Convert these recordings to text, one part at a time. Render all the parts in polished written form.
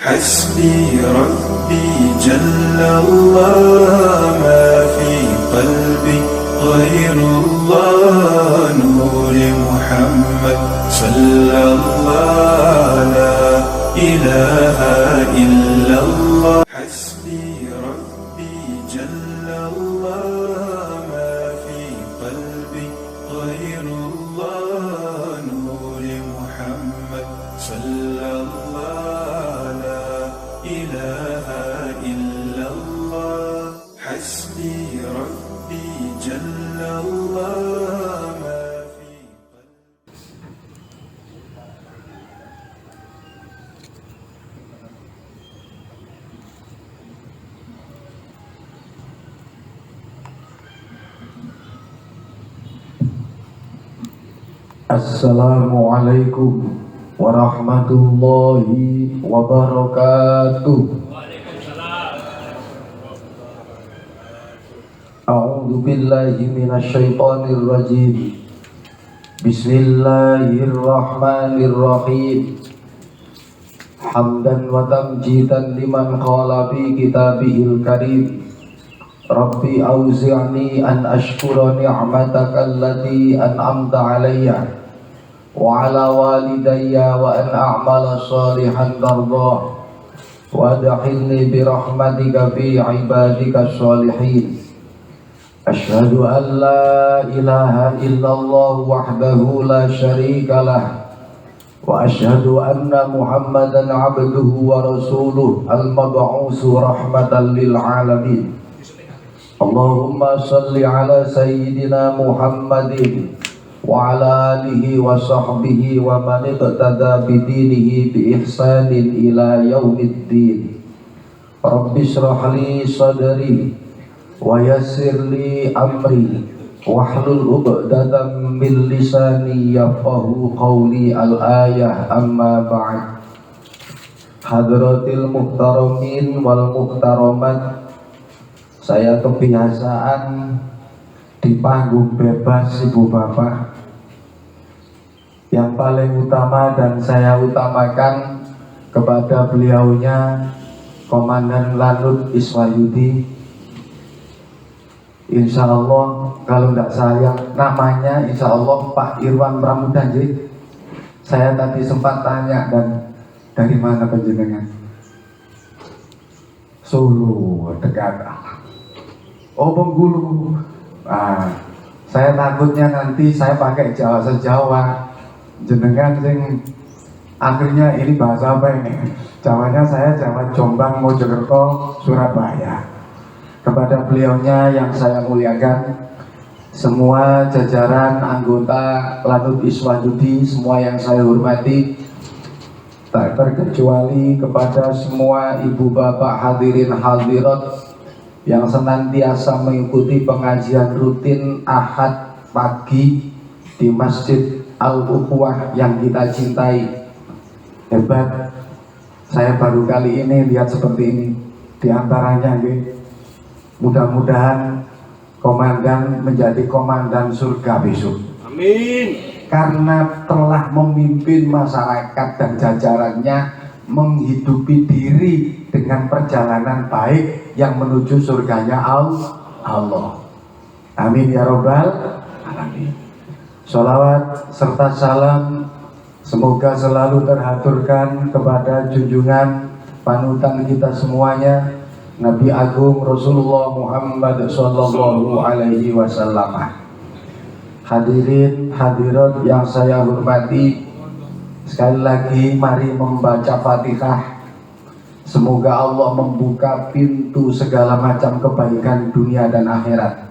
حسبي ربي جل الله ما في قلبي غير الله نور محمد صلى الله لا إله إلا الله حسبي ربي جل الله ما في قلبي غير الله نور محمد صلى الله لا إله إلا الله حسبي ربي جل الله ما في Assalamualaikum warahmatullahi wabarakatuh. A'udzu billahi minasyaitonir rajim. Bismillahirrahmanirrahim. Hamdan wa tamjidan liman qala fi kitabihil karim. Rabbi auzi'ni an ashkura ni'mataka allati an'amta alayya wa ala walidayya wa an a'mala salihan tardah wa adkhilni bi rahmatika fi ibadika sholihin. Asyhadu an la ilaha illallah wahdahu la syarika lah wa asyhadu anna Muhammadan abduhu wa rasuluh al-mab'usu rahmatan lil alamin. Allahumma salli ala sayyidina Muhammadin wa ala alihi wa sahbihi wa man iqtada bidinihi bi ihsanin ila yaumiddin. Rabbi shrah li sadri wa yassir li amri wahlul 'uqdatam min lisani yafqahu qawli. Al-ayah amma ba'd. Hadratil muhtaramin wal muhtaramat, saya kebiasaan di panggung bebas ibu bapak. Yang paling utama dan saya utamakan kepada beliaunya Komandan Lanut Iswayudi. Insya Allah kalau tidak sayang namanya, insya Allah Pak Irwan Pramudanji. Saya tadi sempat tanya, dan dari mana penjenengan? Solo dekat. Oh, Bengkulu. Saya takutnya nanti saya pakai Jawa sejawa, jenengan sing akhirnya ini bahasa apa ini? Jawanya saya Jawa Jombang, Mojokerto, Surabaya. Kepada beliaunya yang saya muliakan, semua jajaran anggota Lanut Iswayudi, semua yang saya hormati, tak terkecuali kepada semua ibu bapak hadirin hadirat yang senantiasa mengikuti pengajian rutin Ahad pagi di Masjid Al-Ukhuwah yang kita cintai. Hebat, saya baru kali ini lihat seperti ini. Di antaranya, mudah-mudahan komandan menjadi komandan surga besok. Amin. Karena telah memimpin masyarakat dan jajarannya menghidupi diri dengan perjalanan baik yang menuju surganya Allah. Amin ya robbal alamin. Sholawat serta salam semoga selalu terhaturkan kepada junjungan panutan kita semuanya, Nabi Agung Rasulullah Muhammad Sallallahu Alaihi Wasallam. Hadirin hadirat yang saya hormati, sekali lagi mari membaca Fatihah. Semoga Allah membuka pintu segala macam kebaikan dunia dan akhirat.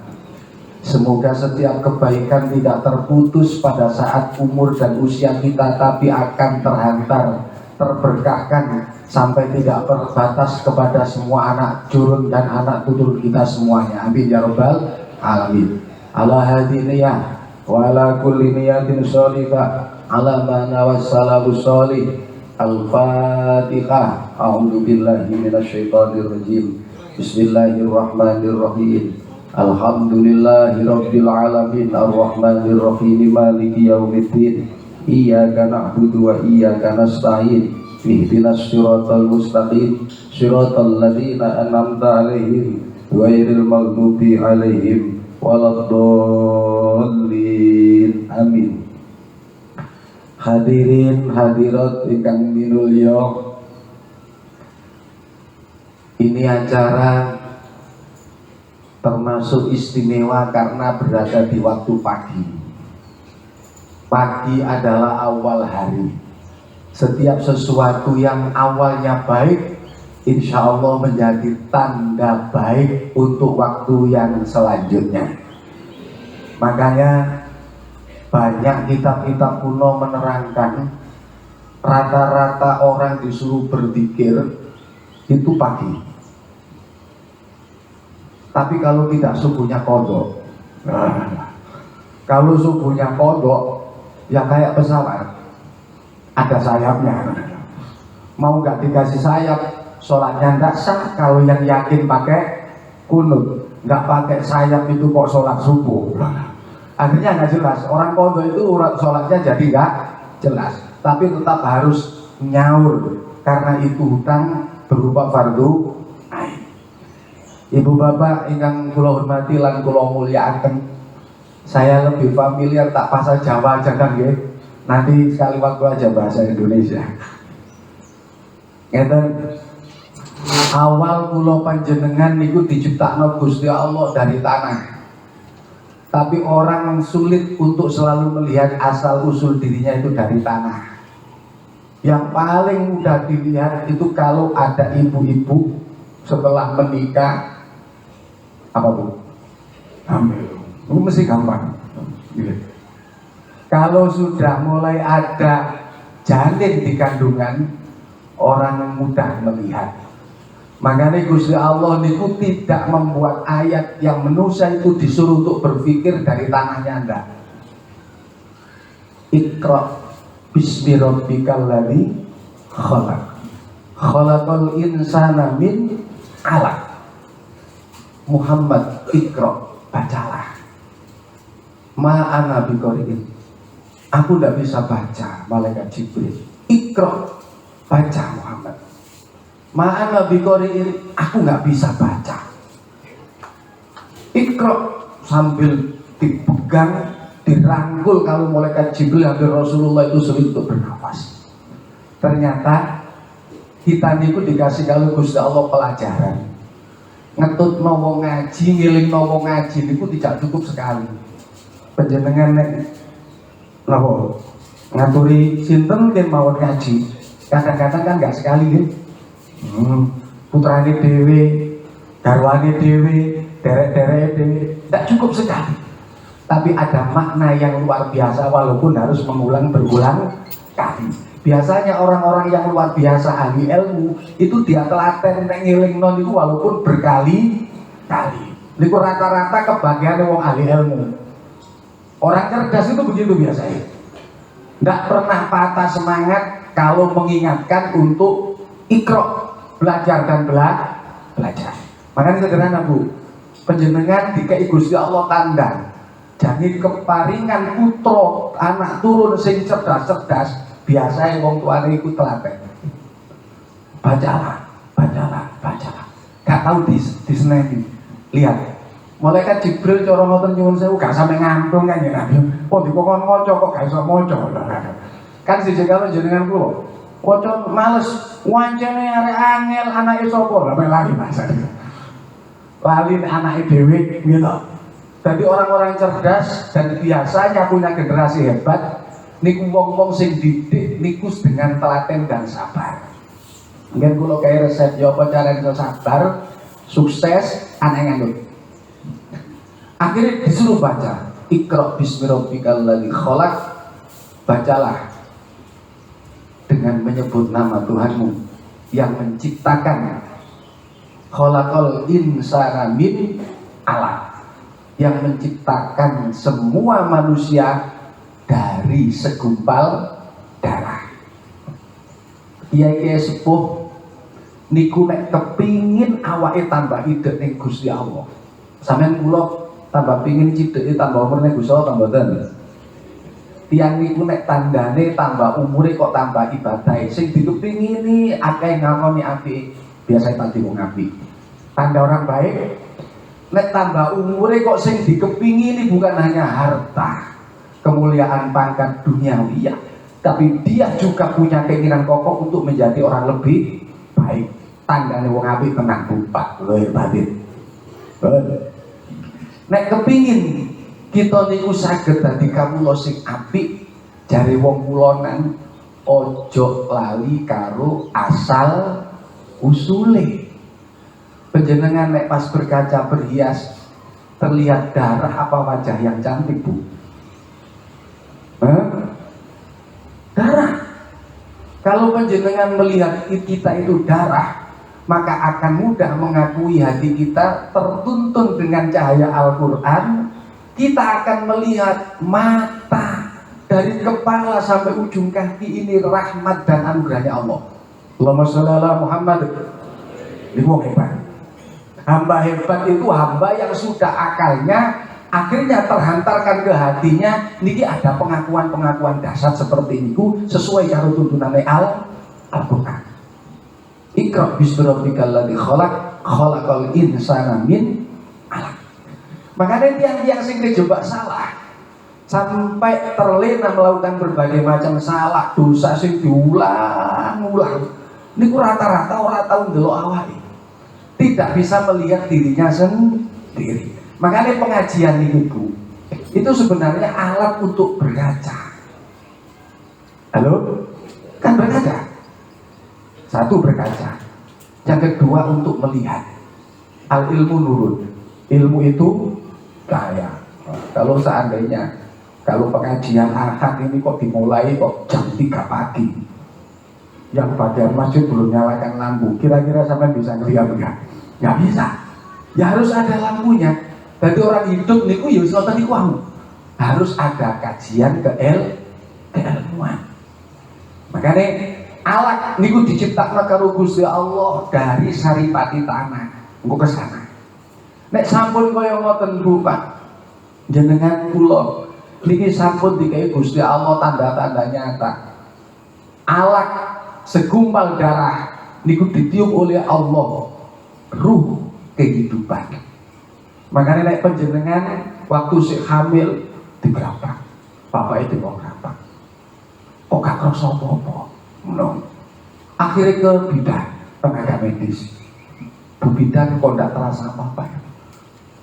Semoga setiap kebaikan tidak terputus pada saat umur dan usia kita, tapi akan terhantar, terberkahkan sampai tidak terbatas kepada semua anak curun dan anak tutur kita semuanya. Amin ya rabbal alamin. Ala hadiniyah wa ala kulli niyatin sholihah ala mana wassalamu sholih. Al-Fatihah. A'udzu billahi minasyaitonir rajim. Bismillahirrahmanirrahim. Alhamdulillahirabbil alamin arrahmanir rahim maliki yaumiddin. Iyyaka na'budu wa iyyaka nasta'in. ihdinas siratal mustaqim siratal ladzina an'amta 'alaihim ghairil maghdubi 'alaihim waladdallin. Amin. Hadirin hadirat ingkang minulya, ini acara termasuk istimewa karena berada di waktu pagi. Pagi adalah awal hari. Setiap sesuatu yang awalnya baik, insya Allah menjadi tanda baik untuk waktu yang selanjutnya. Makanya banyak kitab-kitab kuno menerangkan rata-rata orang disuruh berzikir itu pagi. Tapi kalau tidak subuhnya kodok, kalau subuhnya kodok ya kayak pesawat, ada sayapnya. Mau nggak dikasih sayap, sholatnya nggak sah. Kalau yang yakin pakai kunut, nggak pakai sayap itu kok sholat subuh. Akhirnya nggak jelas. Orang kodok itu sholatnya jadi nggak jelas. Tapi tetap harus nyaur karena itu hutang berupa fardu ain. Ibu bapak ingkang kula hormati lan kula mulyakaken, saya lebih familiar tak bahasa Jawa aja kan nggih. Nanti sekali waktu aja bahasa Indonesia. Ngeten, awal kula panjenengan niku diciptakno Gusti Allah dari tanah. Tapi orang sulit untuk selalu melihat asal usul dirinya itu dari tanah. Yang paling mudah dilihat itu kalau ada ibu-ibu setelah menikah, apa bu? Hamil. Itu mesti gampang. Kalau sudah mulai ada janin di kandungan, orang mudah melihat. Makanya Gusti Allah niku tidak membuat ayat yang manusia itu disuruh untuk berpikir dari tanahnya Anda. Iqra bismi rabbikal ladzi khalaq. Khalaqal insana min 'alaq. Muhammad, Iqra, bacalah. Ma'ana biqori'in. Aku tidak bisa baca, malaikat Jibril. Iqra, baca Muhammad. Ma'ana biqori'in, aku nggak bisa baca. Iqra, sambil dipegang, dirangkul kalau malaikat Jibril hampir Rasulullah itu sulit untuk bernafas. Ternyata kita niku dikasih kalau Gusti Allah pelajaran. Ngetut wong ngaji, ngiling wong ngaji niku tidak cukup sekali. Panjenengan nek napa ngaturi sinten ken mawon ngaji, kadang-kadang kan nggak sekali nggih. Putrane dhewe, garwane dhewe, derek-derek dhewe, tidak cukup sekali. Tapi ada makna yang luar biasa walaupun harus mengulang berulang kali. Biasanya orang-orang yang luar biasa ahli ilmu itu dia telaten nek ngelingno niku walaupun berkali-kali. Niku rata-rata kebagian wong ahli ilmu. Orang cerdas itu begitu biasanya. Tidak pernah patah semangat kalau mengingatkan untuk ikro, belajar dan belajar. Makanya sederhana bu, panjenengan dikai Gusti Allah tanda. Jangan keparingan putra anak turun sing cerdas-cerdas. Biasanya wong tuane iku telaten. Bacalah. Gak tahu diseneni. Lihat. Malaikat Jibril cara ngoten nyuwun sewu gak sampe ngantung kan ya Nabi. Oh dikon maca kok gak iso maca. Kan siji kalau jenengan kula. Waca males, wancane arek angel anake sapa? Lah lali bahasa. Lali anake dhewe gitu. Jadi orang-orang cerdas dan biasanya punya generasi hebat niku wong-wong sing didik niku dengan telaten dan sabar. Mungkin kula kayak resep yo apa cara iso sabar, sukses anak nganggut. Akhirnya disuruh baca Iqra bismi rabbikal ladzi khalaq. Bacalah dengan menyebut nama Tuhanmu yang menciptakan. Khalaqal insana min 'alaq, yang menciptakan semua manusia dari segumpal darah. Kiai sepuh niku nek kepingin awake tambah ide ning Gusti Allah. Sampeyan kula tambah pingin cideke tambah umur ning Gusti Allah tambah ten. tiang niku nek tandane tambah umure kok tambah ibadah. Sing dikepingini akeh ngakoni apik, biasa tadi wong apik. Tanda orang baik, nek tambah umure kok sing dikepingini bukan hanya harta, kemuliaan pangkat duniawi ya, tapi dia juga punya keinginan kokoh untuk menjadi orang lebih baik. Tandane wong apik tenang bupak lahir batin. Nek kepingin kita niku saged dadi kawula sing apik, jare wong kulonan ojo lali karo asal usule. Panjenengan nek pas berkaca berhias terlihat darah apa wajah yang cantik, Bu? Darah. Kalau panjenengan melihat kita itu darah, maka akan mudah mengakui hati kita tertuntun dengan cahaya Al-Quran. Kita akan melihat mata dari kepala sampai ujung kaki ini rahmat dan anugerahnya Allah. Allahumma sholli ala Muhammad. Ini wong hebat. Hamba hebat itu hamba yang sudah akalnya akhirnya terhantarkan ke hatinya. Niki ada pengakuan-pengakuan dasar seperti ini sesuai karo tuntunan Al-Quran. Iqra bismi rabbikal ladzi khalaq, khalaqal insana min 'alaq. Makanya tiang-tiang sing kejebak salah sampai terlena melakukan berbagai macam salah dosa sing diulang-ulang. Niku rata-rata ora tau ndelok awake. Tidak bisa melihat dirinya sendiri. Makanya pengajian ini, Bu, itu sebenarnya alat untuk berkaca. Halo? Kan berkaca. Satu berkaca. Yang kedua untuk melihat. Al ilmu nurun. Ilmu itu kaya. Kalau seandainya kalau pengajian ahad ini kok dimulai kok jam 3 pagi, yang bagian masjid belum nyalakan lampu, kira-kira sampai bisa ngeliat enggak? Nggak bisa. Ya harus ada lampunya. Jadi orang hidup niku ya ngoten niku harus ada kajian keilmuan. Makanya alat niku diciptakan karo Gusti Allah dari saripati tanah. Engko ke sana. Nek sampun kaya ngoten Bu Pak, jenengan kula niki sampun dikai Gusti Allah tanda-tanda nyata. Alak segumpal darah niku ditiup oleh Allah, ruh kehidupan. Makanya nek panjenengan waktu sik hamil di berapa? Bapak itu mau berapa? Kok gak kerasa apa-apa? No. Akhirnya ke bidan tenaga medis. Bu bidan kok gak terasa apa-apa?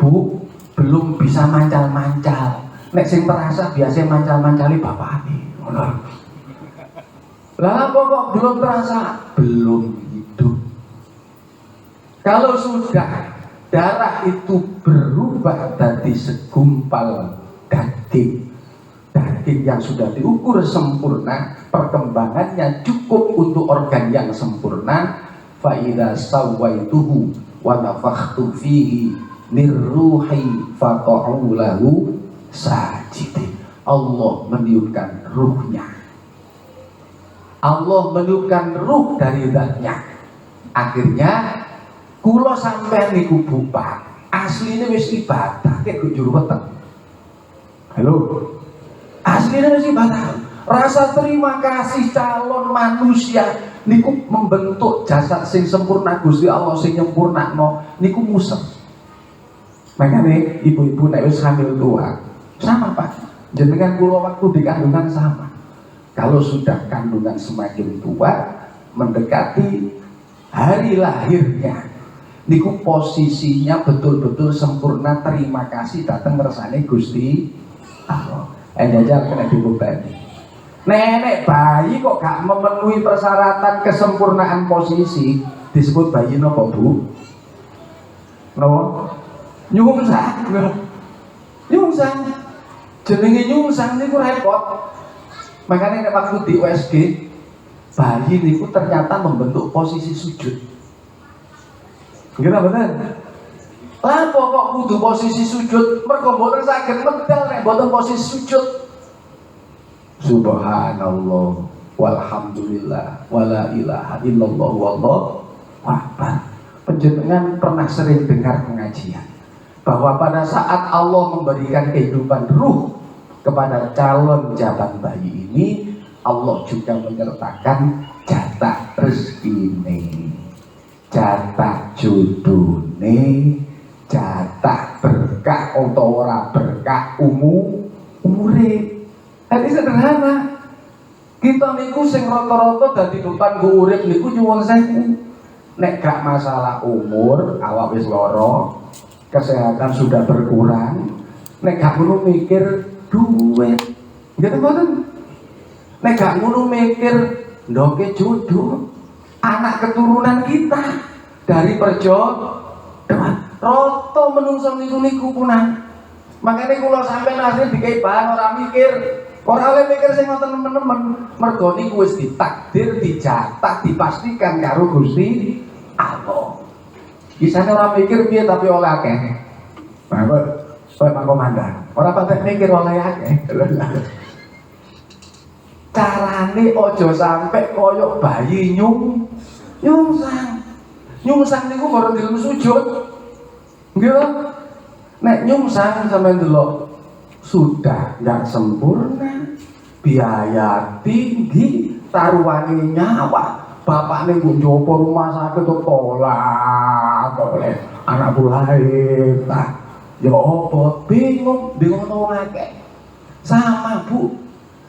Bu, belum bisa mancal-mancal. Nek sing terasa biasa mancal-mancali bapak ini. Lah kok belum terasa? Belum hidup. Kalau sudah darah itu berubah dari segumpal daging yang sudah diukur sempurna, perkembangannya cukup untuk organ yang sempurna. Fa idza sawaituhu wa nafakhtu fihi nirruhi faqa'u lahu sajidin. Allah meniupkan ruhnya. Allah meniupkan ruh dari zatnya. Akhirnya kula sampean niku bupak asline wis ibadah kek jujur weteng. Halo. Asline wis ibadah. Rasa terima kasih calon manusia niku membentuk jasad sing sempurna Gusti Allah sing nyempurnakno niku musem. Makanya ibu-ibu nek wis hamil tua sama Pak, jenengan kula waktu di kandungan sama. Kalau sudah kandungan semakin tua mendekati hari lahirnya niku posisinya betul-betul sempurna, terima kasih datang ngersane Gusti Allah. Jajal kena dibebani. Nenek bayi kok gak memenuhi persyaratan kesempurnaan posisi disebut bayi nopo Bu? Nopo? Nyungsang. Nyungsang. Jenenge nyungsang niku repot. Makanya nek waktu di USG bayi niku ternyata membentuk posisi sujud. Gimana bener? Lah kok kudu posisi sujud? Mergo mboten saged medal nek mboten posisi sujud. Subhanallah walhamdulillah wala ilaha illallah wallahu akbar. Panjenengan pernah sering dengar pengajian bahwa pada saat Allah memberikan kehidupan ruh kepada calon jabat bayi ini Allah juga menyertakan jatah rezekine, jatah judune, jatah berkah atau ora berkah umure. Jadi sederhana. Kita niku sing rata-rata dadi beban go urip niku nyuwun sewu. Nek gak masalah umur, awak wis lara, kesehatan sudah berkurang, nek gak ngono mikir duit. Gitu mboten. Nek gak ngono mikir ndoke jodoh, anak keturunan kita dari perjodohan. Rata menungso niku punah. Makanya kula sampeyan asli dikai bahan ora mikir. Ora oleh mikir sing ngoten temen-temen, mergo niku wis ditakdir, dijatah, dipastikan karo Gusti Allah. Bisane ora mikir piye tapi oleh akeh. Nah, kok Pak Komandan, ora patek mikir oleh akeh. Carane aja sampe koyok bayi nyungsang. Nyungsang niku baru dilem sujud. Nggih. Nek nyungsang sampean delok sudah nggak sempurna, biaya tinggi, taruhannya nyawa. Bapaknya gue jopo rumah sakit tuh tolak oleh anak bulai, ya apa bingung tuh ngake. Sama bu,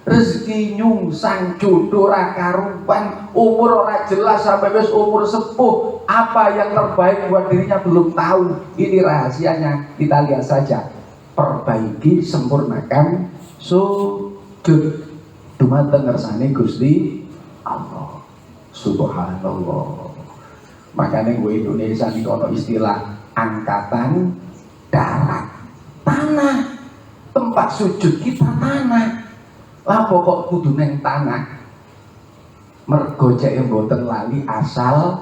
rezeki nyungsang jodoh rakarupan, umur ora jelas sampai wis umur sepuh. Apa yang terbaik buat dirinya belum tahu. Ini rahasianya, kita lihat saja. Perbaiki, sempurnakan sujud dumateng ngersane Gusti Allah. Subhanallah. Makanya gue Indonesia ini ono istilah angkatan darat, tanah. Tempat sujud kita tanah. Lah pokok kudu neng tanah. Mergo cek mboten lali asal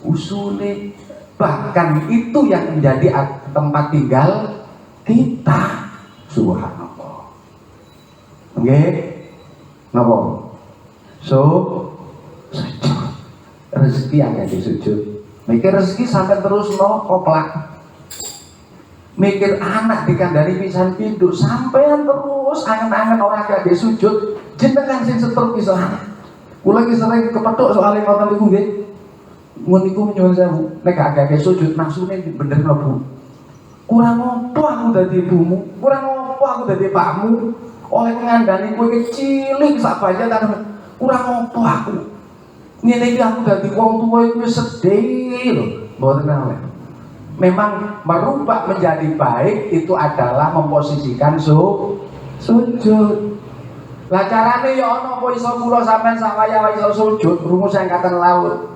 usule. Bahkan itu yang menjadi tempat tinggal kita. Subhanallah. Nggih. Napa? Sujud. Rezeki yang di sujud. Mikir rezeki sampai terus koplak. Mikir anak dikandani pisan pindho sampean terus angen-angen orang gak sujud. Jenengan sing setruk pisan. Kula iki sering kepethuk soal ngoten niku nggih. Mun niku nyuwun sewu, nek gak sujud naksune benerno Bu. Kurang apa aku dadi ibumu, kurang apa aku dadi pakmu, oleh ngandani kowe cilik sak banyak kan kurang apa aku. Ngene iki aku dadi wong tuwa iku sedih lho, mboten oleh. Memang merubah menjadi baik itu adalah memposisikan sujud. Lah carane ya ana apa iso kula sampean sak wayah iso sujud, rumus angkatan laut.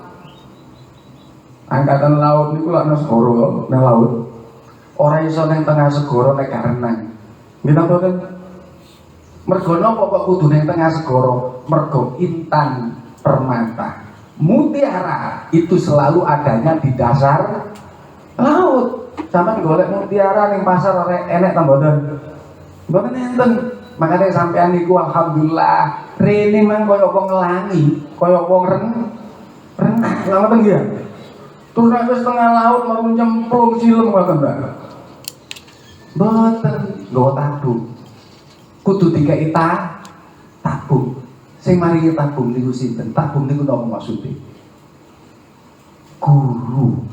Angkatan laut niku lak nang segara nang laut. Ora iso ning tengah segara nek gak renang. Nggih ta mboten? Mergo napa kok kudu ning tengah segara? Mergo intan permata, mutiara itu selalu adanya di dasar laut. Sampeyan golek mutiara ning pasar enek ta mboten? Mboten enten. Makanya sampean niku alhamdulillah rene mang kaya wong ngelangi, kaya wong renang. Ngoten nggih. Terus nek wis tengah laut mau nyemplung silem ngoten Mbak. Mboten, nggawa tabung. Kudu dikai tabung. Sing maringi tabung niku sinten? Tabung niku napa maksude? Guru.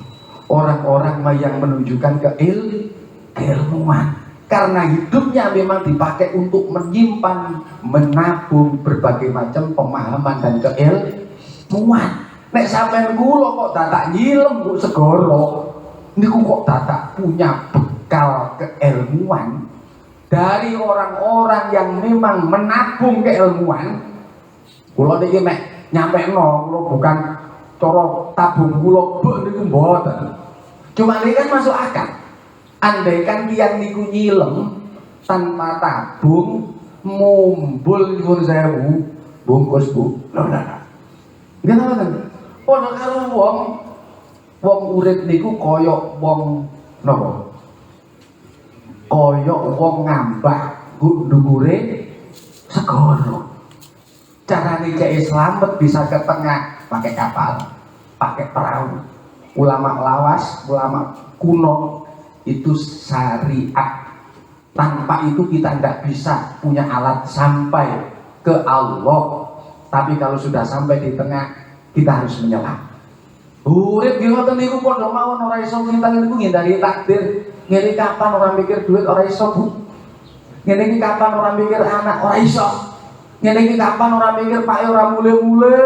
Orang-orang yang menunjukkan keilmuan. Karena hidupnya memang dipakai untuk menyimpan, menabung berbagai macam pemahaman dan keilmuan. Nek sampean kula kok dadak nyilem kok segara, niku kok dadak punya bekal keilmuan dari orang-orang yang memang menabung keilmuan. Kula niki mek nyampekno, kula bukan cara tabung kula bek niku mboten. Cuma ini kan masuk akal. Andaikan tiyang niku nyilem tanpa tabung, mumbul nyuwun sewu, bungkus Bu. Lha. Nggih ta? Padha karo wong urip niku kaya wong napa? Kaya wong ngambak dhuwure segara. Carane cek slamet bisa ke tengah pakai kapal, pakai perahu. Ulama lawas, ulama kuno itu syariat Tanpa itu kita tidak bisa punya alat sampai ke Allah. Tapi kalau sudah sampai di tengah, kita harus menyelam. Urip nggih ngoten niku padha mawon, ora iso kita niku ngindari takdir. Ngene kapan orang mikir duit ora iso, Bu. Ngene iki kapan orang mikir anak ora iso. Ngene iki kapan orang mikir Pak ora mule-mule.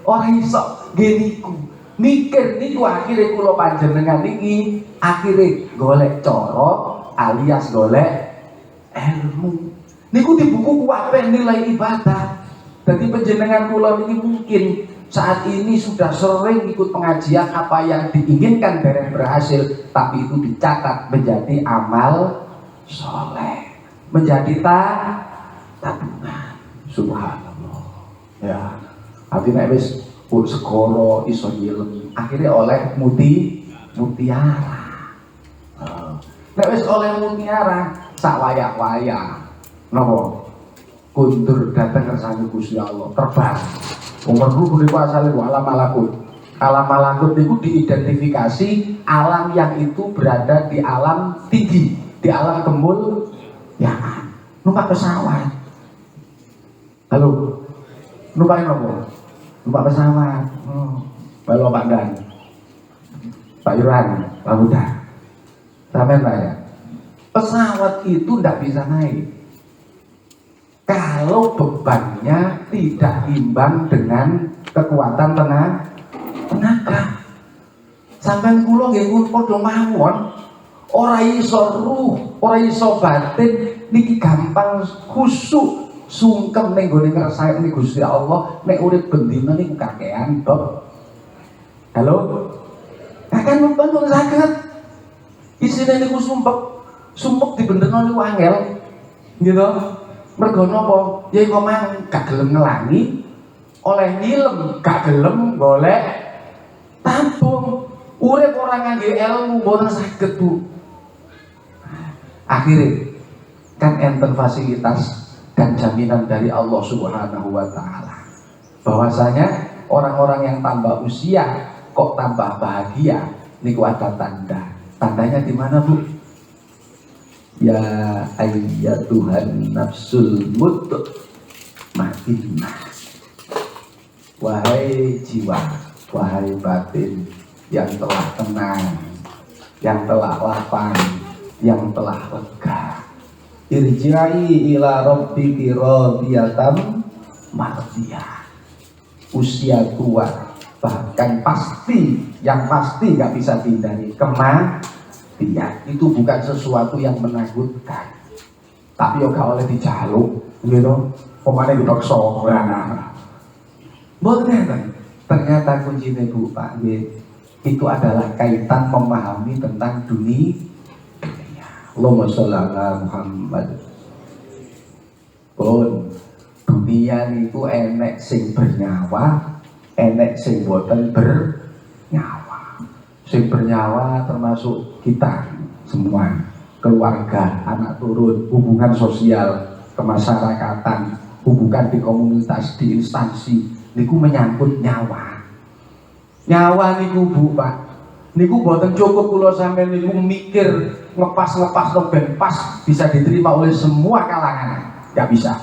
Ora iso nggih niku. Mikir niku akhire kula panjenengan niki akhire golek cara alias golek ilmu. Niku di buku kuwape nilai ibadah. Jadi panjenengan kula niki mungkin saat ini sudah sering ikut pengajian, apa yang diinginkan dereng berhasil, tapi itu dicatat menjadi amal soleh, menjadi tabungan. Subhanallah. Ya, artinya wis segoro iso nyilem, akhirnya oleh mutiara. Nek wis oleh mutiara, sak wayah-wayah napa kundur dateng kersane Gusti Allah, terbang. Umur ruh niku asale alam malakut. Alam malakut itu diidentifikasi alam yang itu berada di alam tinggi, di alam kemuliaan. Numpak pesawat. Halo. Numpak apa? Numpak pesawat. Halo Pak Dan. Pak Yuran, Pak Huda. Sampeyan Pak ya. Pesawat itu tidak bisa naik kalau bebannya tidak imbang dengan kekuatan tenaga. Sampai kula nggih padha mawon, ora iso ruh, ora iso batin niki gampang khusuk sungkem ning gone ngersakne Gusti Allah, nek urip bendina niku kakean bab. Halo? Akan membantu saged. Isine niku sumpek dibenderno niku angel. Gitu. Mergo napa? Ya kok mang gak gelem ngelangi, oleh nyilem gak gelem golek tampung. Urip ora ngangge ilmu mboten saged, Bu. Akhirnya kan enten fasilitas dan jaminan dari Allah Subhanahu wa taala. Bahwasanya orang-orang yang tambah usia kok tambah bahagia, niku ada tanda. Tandanya di mana, Bu? Ya ayyatuhan nafsul mutmainnah, wahai jiwa, wahai batin yang telah tenang, yang telah lapang, yang telah lega, irji'i ila rabbiki radiyatan mardiyah. Usia tua bahkan pasti, yang pasti nggak bisa dihindari kematian. Itu bukan sesuatu yang menakutkan, tapi yo gak oleh dijaluk, gitu. Pemane dipaksa, ternyata kuncinya Bu Pak, itu adalah kaitan memahami tentang dunia. Allahumma sholli ala Muhammad. Pun dunia itu enek sing bernyawa, enek sing boten bernyawa. Sing bernyawa termasuk kita semua, keluarga, anak turun, hubungan sosial, kemasyarakatan, hubungan di komunitas, di instansi, niku menyangkut nyawa. Nyawa niku Bu Pak, niku boten cukup kula sampeyan niku mikir ngepas ben pas bisa diterima oleh semua kalangan, nggak bisa.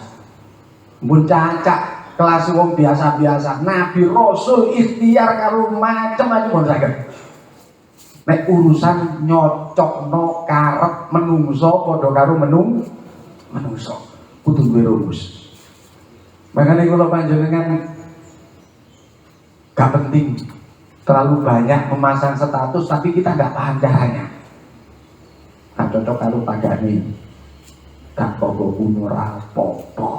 Mun cacak kelas wong biasa-biasa, Nabi Rasul ikhtiar karo macam-macam pun saged. Nek urusan nyocokno karep menungso padha karo menungso kudu duwe rumus. Makanya kula panjenengan gak penting terlalu banyak memasang status tapi kita gak paham caranya. Gak cocok karo tanggane. Gak tonggoku ora apa-apa.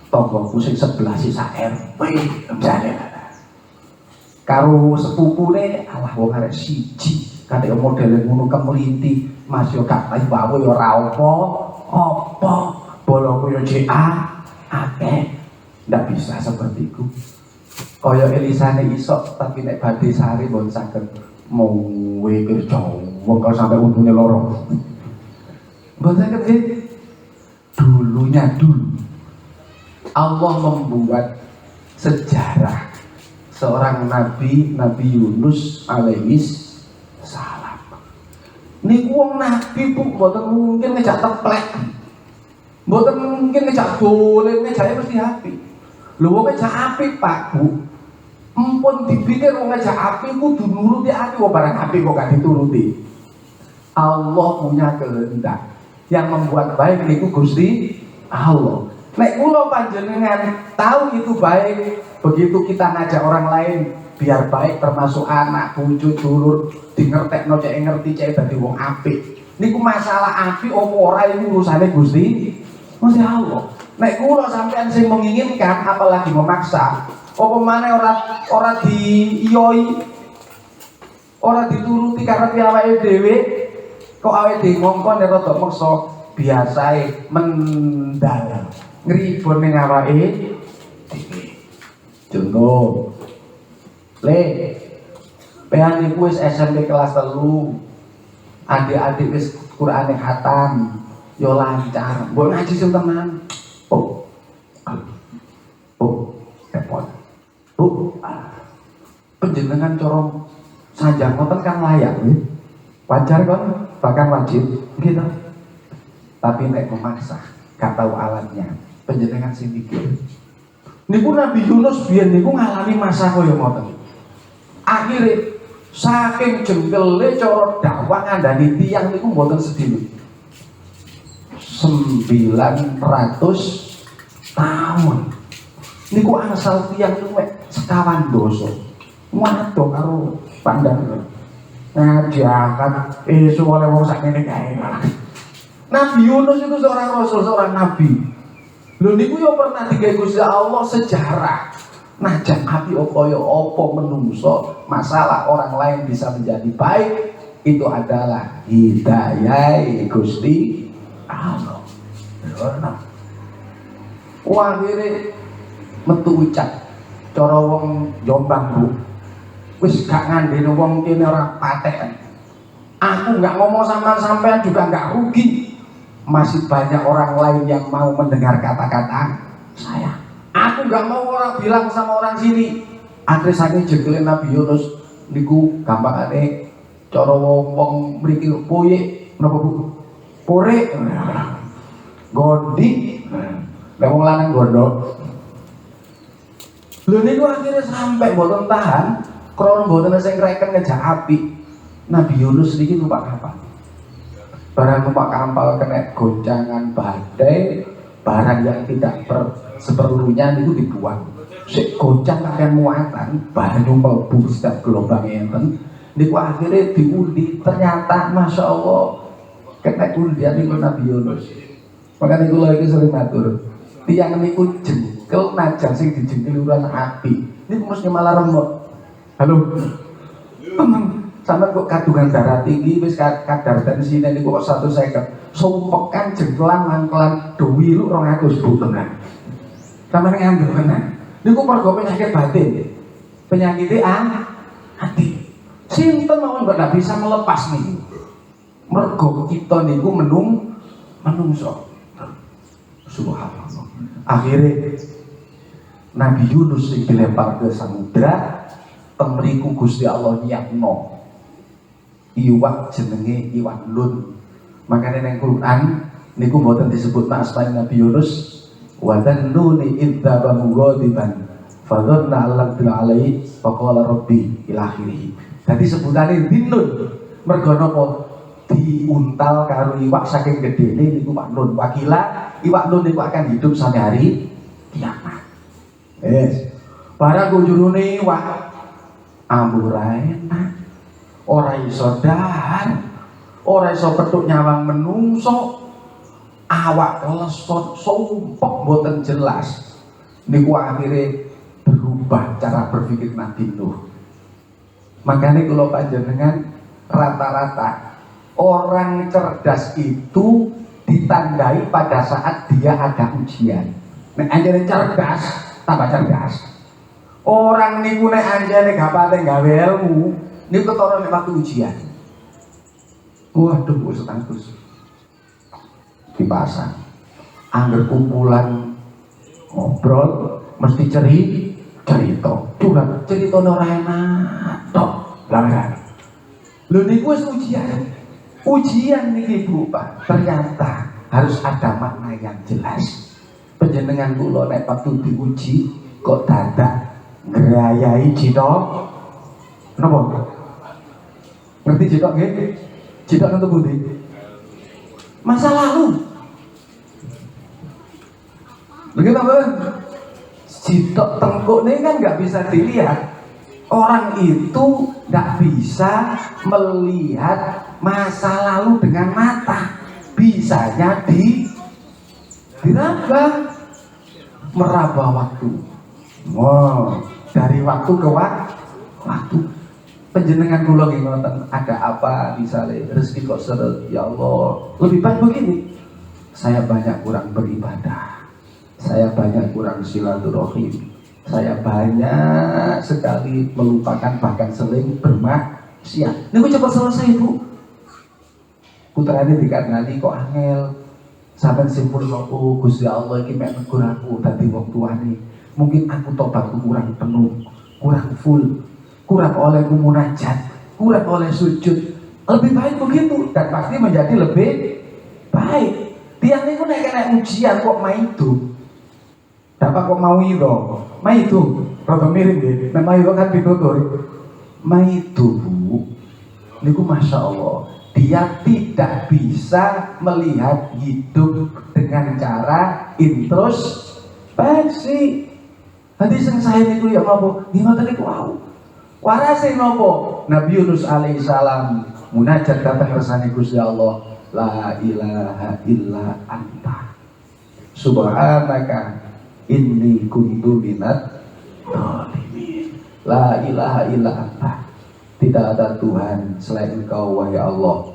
Tonggoku sing sebelah sisa RP jane. Karo sepupune alah wong arek siji. Kadek modele ngono kemelinti, Mas yo gak wae yo ora apa, boloku yo JA akeh. Ndak bisa seperti itu. Kaya Elisane iso tapi nek badhe sari mbon saged mowe kerja wong kok sampai untune loro. Mbon saged dulunya Allah membuat sejarah seorang Nabi Yunus alaihis salam Niku wong nabi Bu, mboten mungkin ngejak teplek. Mboten mungkin ngejak dolen, ngejake mesti apik. Lho wong ngejak apik Pak Bu. Empun dipikir wong ngejak apik kudu nuruti apik, wong barang apik kok gak dituruti. Allah punya kehendak. Yang membuat baik niku Gusti Allah. Nek kula panjenengan tahu itu baik, begitu kita ngajak orang lain biar baik, termasuk anak, bojo, dulur, dingertekno cek ngerti cek dadi wong apik. Niku masalah apik apa ora iku urusane Gusti Allah. Nek kula sampean sing menginginkan apalagi memaksa, apa maneh ora diiyoi, ora dituruti karena awake dhewe, kok awake dhewe ngongkon nek rada meksa biasae mendal. Ngribun ning awake dhewe. Contoh pehan iku wis SMP kelas 3. Adik-adik wis Qur'ane khatam, yo lancar. Mbok ngaji sing tenan. Repot. Bu, panjenengan cara sanjang ngoten kan layak nggih. Wajar kon, bahkan wajib gitu. Tapi nek memaksa, gak tahu alatnya, panjenengan sing mikir. Niku Nabi Yunus biyen niku ngalami masa kaya ngoten. Akhire saking jengkele cara dakwah ngandani tiyang niku mboten sedhik. 900 tahun. Niku asal tiyang niku sekawan dosa. Wadok karo pandangan. Ngaji angkat oleh wong sakmene kae malah. Nabi Yunus itu seorang rasul, seorang nabi. Lho niku yo pernah digawe Gusti Allah sejarah. Najan api kaya apa menungso, masalah orang lain bisa menjadi baik itu adalah hidayah Gusti Allah. Wah akhirnya metu ucap cara wong Jombang Bu. Wis gak ngandene wong kene ora paten. Aku gak ngomong sama sampean juga gak rugi. Masih banyak orang lain yang mau mendengar kata-kata saya. Aku gak mau orang bilang sama orang sini. Akhirnya saking jengkelin Nabi Yunus niku gampangane cara wong mriki poye napa Bu? Pore. Gondi. Lah wong lanang gondok. Lho niku akhirnya sampai mboten tahan, krana mboten sing ngreken ngejak api. Nabi Yunus niki numpak kapal. Barang numpak kapal kena goncangan badai, barang yang tidak seperlunya itu dibuang. Sik goncang kakek muatan, banyu mlebu setiap gelombang enten. Niku akhirnya diundi, ternyata masya Allah kena undian niku Nabi Yunus. Makanya kula iki sering matur, tiyang niku jengkel najan sing dijengkel ora api. Niku mesti malah remuk. Halo. Tenang. Sampai kok kandungan darah tinggi, wis kadar tensine niku kok 150. Sumpekan jengkelan mangkelan dewi lu 200 Bu tenan. Sampeyan ngandel tenan. Niku mergo penyakit batin. Penyakitnya hati. Sinten mawon kok gak bisa melepas niku. Mergo kita niku menungso. Subhanallah. Akhirnya Nabi Yunus dilempar ke samudra, temriku Gusti Allah nyakno iwak jenenge iwak nun. Makanya neng Quran niku mboten disebut asma Nabi Yunus wa dzannuni idzaba mughadiban fadhanna allam bil alaihi faqala rabbi ila akhirih. Dadi sebutane dinun mergo napa diuntal karo iwak saking gedene niku Pak Nun. Wakila iwak nun niku akan hidup sampai hari kiamat. Barang kunjurune iwak amburaenak. Ora iso dahan, ora iso petuk nyawang menungso, awak lesot sumpek mboten jelas. Niku akhirnya berubah cara berpikir Nabi Nuh. Makanya kalau panjenengan rata-rata orang cerdas itu ditandai pada saat dia ada ujian. Nek anjane cerdas, tambah cerdas. Orang niku nek anjane gak paten gawe ilmu, ini ketara nek waktu ujian. Waduh, wis status dipasang. Angger kumpulan ngobrol mesti cerita. Curhat ceritane ora enak tok. Lah lho niku wis ujian. Ujian nih Bu Pak, ternyata harus ada makna yang jelas. Panjenengan kula nek waktu diuji kok dadak ngrayai cita napa? Ngerti cita nggih? Cita nang pundi? Masa lalu. Begitu kan? Cita tengkuk ini kan nggak bisa dilihat. Orang itu nggak bisa melihat masa lalu dengan mata, bisanya diraba, meraba waktu. Wow, dari waktu ke waktu. Panjenengan kula nggih ngoten, ada apa misalnya rezeki kok seret, ya Allah. Lebih baik begini. Saya banyak kurang beribadah. Saya banyak kurang silaturahim. Saya banyak sekali melupakan bahkan sering bermaksiat. Niku cepat selesai Bu. Putrane dikandani kok angel. Sampai simpul nopo Gusti Allah iki mek negur aku dadi wong tuane. Mungkin aku tobatku kurang penuh, kurang full, kurang oleh munajat, kurang oleh sujud. Lebih baik begitu dan pasti menjadi lebih baik. Tiang niku nek ujian kok maido. Dapat kok mau itu, maido, rada mirip deh. Nek maido kan pitutur. Maido Bu, niku masya Allah. Dia tidak bisa melihat hidup dengan cara introspeksi. Tadi sing saya niku ya napa? Ngoten niku wau. Warase napa? Nabi Yunus alaihissalam munajat datang kersane Gusti Allah. La ilaha illa anta. Subhanaka inni kuntu minat dhalimin. La ilaha illa anta. Tidak ada Tuhan selain Engkau wahai Allah.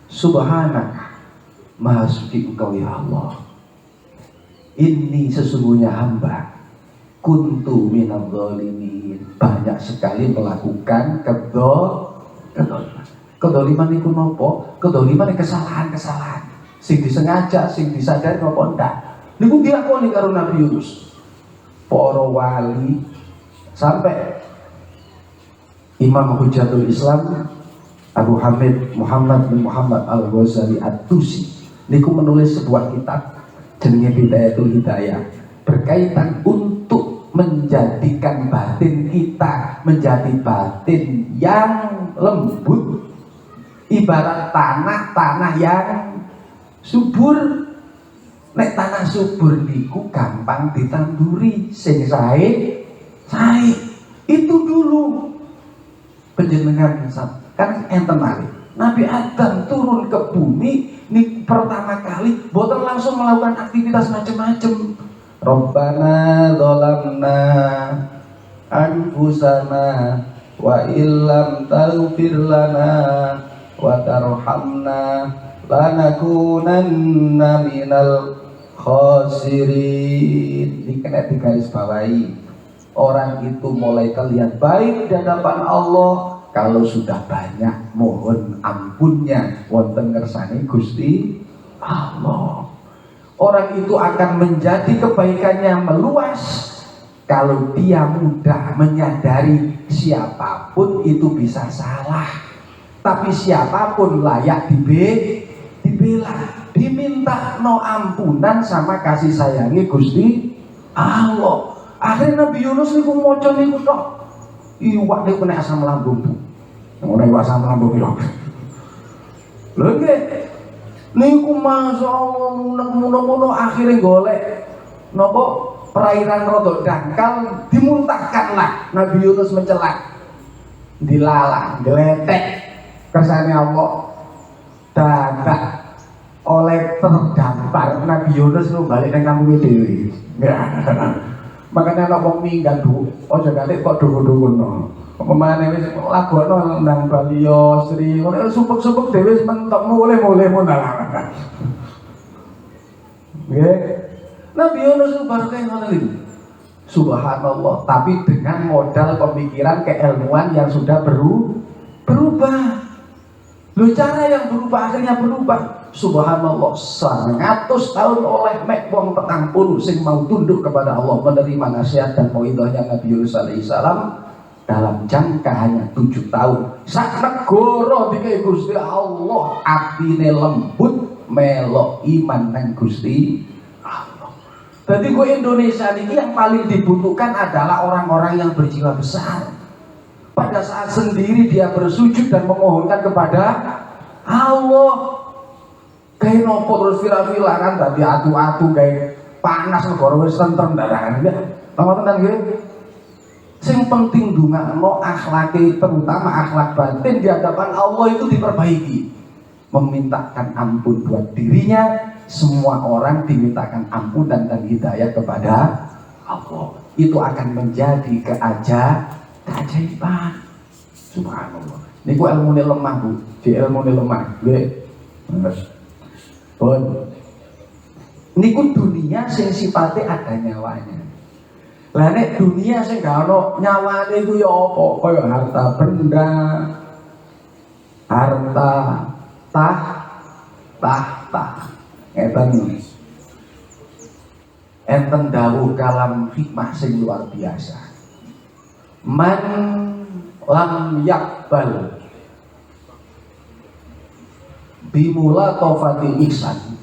Subhanaka, maha suci Engkau ya Allah. Ini sesungguhnya hamba kuntu minadh dhalimin, banyak sekali melakukan kedoliman. Kedoliman itu nopo? Kedoliman itu kesalahan-kesalahan sing disengaja, sing disadari nopo ndak. Niku diakoni karo Nabi Yunus. Para wali sampai Imam Hujatul Islam Abu Hamid Muhammad bin Muhammad Al-Ghazali At-Tusi niku menulis sebuah kitab jenenge Bidayatul Hidayah berkaitan untuk menjadikan batin kita menjadi batin yang lembut ibarat tanah yang subur. Nek tanah subur niku gampang ditanduri sing sae itu dulu. Panjenengan kan enten malih Nabi Adam turun ke bumi ini pertama kali boten langsung melakukan aktivitas macam-macam. Rabbana dzalamna anfusana wa illam taghfir lana wa tarhamna lanakunanna minal khasirin. Ini kena digaris bawahi. Orang itu mulai terlihat baik di hadapan Allah kalau sudah banyak mohon ampunnya wonten ngersane Gusti Allah. Orang itu akan menjadi kebaikannya meluas kalau dia mudah menyadari siapapun itu bisa salah, tapi siapapun layak dibela, diminta no ampunan sama kasih sayangi Gusti Allah. Akhirnya Nabi Yunus niku maca niku tok. Iwak niku nek asam lambung Bu. Ora iwak asam lambung lho. Lho nggih. Niku masyaallah munek-munek akhirnya golek napa perairan rada dangkal dimuntahkanlah Nabi Yunus mencelak. Dilalang, gletek kersane Allah. Dadak oleh terdampar Nabi Yunus lu balik nang kampunge dhewe. Makanya nek wong minggat Bu, aja gale kok dungu-dunguno. Pemane wis lagono nang Baliyo Sri, ngono supek-supek dhewe mentok mulih-mulih munalah. Nggih. Nabi Yunus baru kayak ngono iki. Subhanallah, tapi dengan modal pemikiran keilmuan yang sudah berubah. Loh cara yang berubah akhirnya berubah. Subhanallah, 100 tahun oleh mek wong 40 sing mau tunduk kepada Allah menerima nasihat dan mauidhahnya Nabi Yunus alaihissalam dalam jangka hanya 7 tahun. Sak negara dikai Gusti Allah atine lembut melok iman nang Gusti Allah. Jadi gue Indonesia ini yang paling dibutuhkan adalah orang-orang yang berjiwa besar. Pada saat sendiri dia bersujud dan memohonkan kepada Allah. Kayak nopo terus vila-vila kan tadi atu-atu kayak panas negara wis tentrem darangan ya. Apa tenan nggih? Sing penting ndongakno akhlake, terutama akhlak batin di hadapan Allah itu diperbaiki. Memintakan ampun buat dirinya, semua orang dimintakan ampun dan hidayah kepada Allah. Itu akan menjadi keajaiban. Subhanallah. Niku ilmune lemah, Bu. Di ilmune lemah. Nggih. Pun. Niku dunia sing sifatnya ada nyawanya. Lah nek dunia sing gak ono nyawane iku ya apa? Kaya harta benda, harta tahta. Enten dawuh kalam hikmah sing luar biasa. Man lam yakbal bimula taufatil ihsan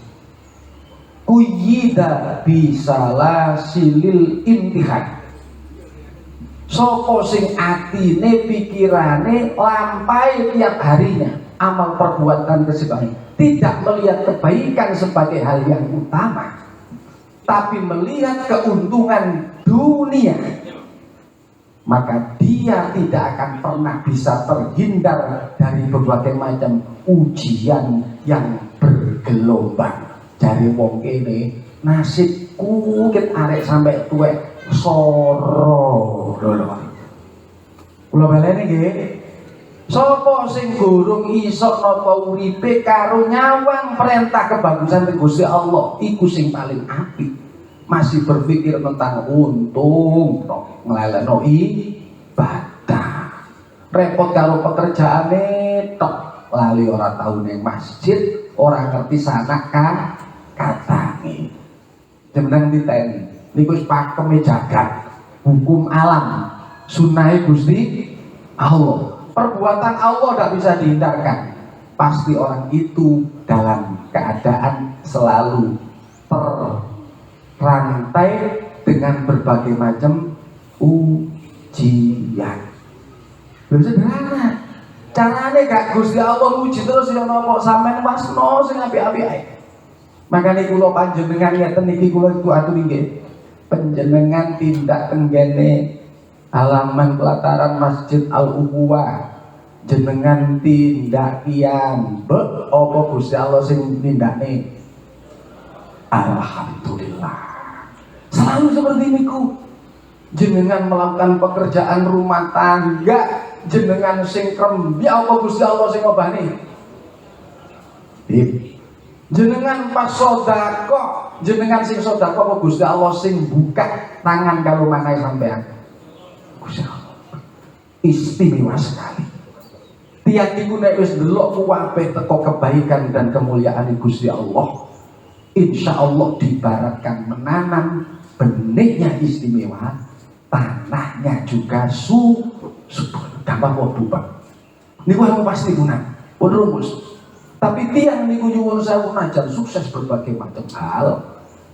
kuyida bisalah silil imtihan. Sopo sing atine pikirane lampai tiap harinya amal perbuatan kesebaik, tidak melihat kebaikan sebagai hal yang utama, tapi melihat keuntungan dunia, maka dia tidak akan pernah bisa terhindar dari berbagai macam ujian yang bergelombang. Dari wong kene nasibku ket arek sampai tuwek soro lho. Kula baleni nggih. Sapa sing gorong iso napa uripe karo nyawang perintah kebagusan Gusti Allah, iku sing paling apik. Masih berpikir tentang untung tok nglalekno ibadah. Repot karo pekerjaane tok, lali ora tau ning masjid, ora ngerti sanak katane. Jeneng diteni niku pakeme jagat, hukum alam, sunah Gusti Allah. Perbuatan Allah tidak bisa dihindarkan. Pasti orang itu dalam keadaan selalu terrantai dengan berbagai macam ujian. Sederhana. Carane gak Gusti Allah uji terus ya nopo sampean wasno sing apik-apik ae. Makanya kula panjenengan ngeten niki kula aturi nggih. Panjenengan tindak tenggene halaman pelataran Masjid Al-Ukhuwah. Jenengan tindak piyambek apa Gusti Allah sing tindakne? Alhamdulillah. Selalu seperti niku. Jenengan melakukan pekerjaan rumah tangga, jenengan sing krembi apa Gusti Allah sing ngobani? Jenengan pas sedekah, jenengan sing sedekah apa Gusti Allah sing buka tangan kalau manahe sampean? Gusti Allah. Istimewa sekali. Tiang iku nek wis ndelok kuwabe teko kebaikan dan kemuliaan Gusti Allah, insya Allah dibaratkan menanam benihnya istimewa, tanahnya juga subur. Gampang waduh Pak. Niku pasti guna, pun rumus. Tapi tiang niku nyuwun sewu najan sukses berbagai macam hal,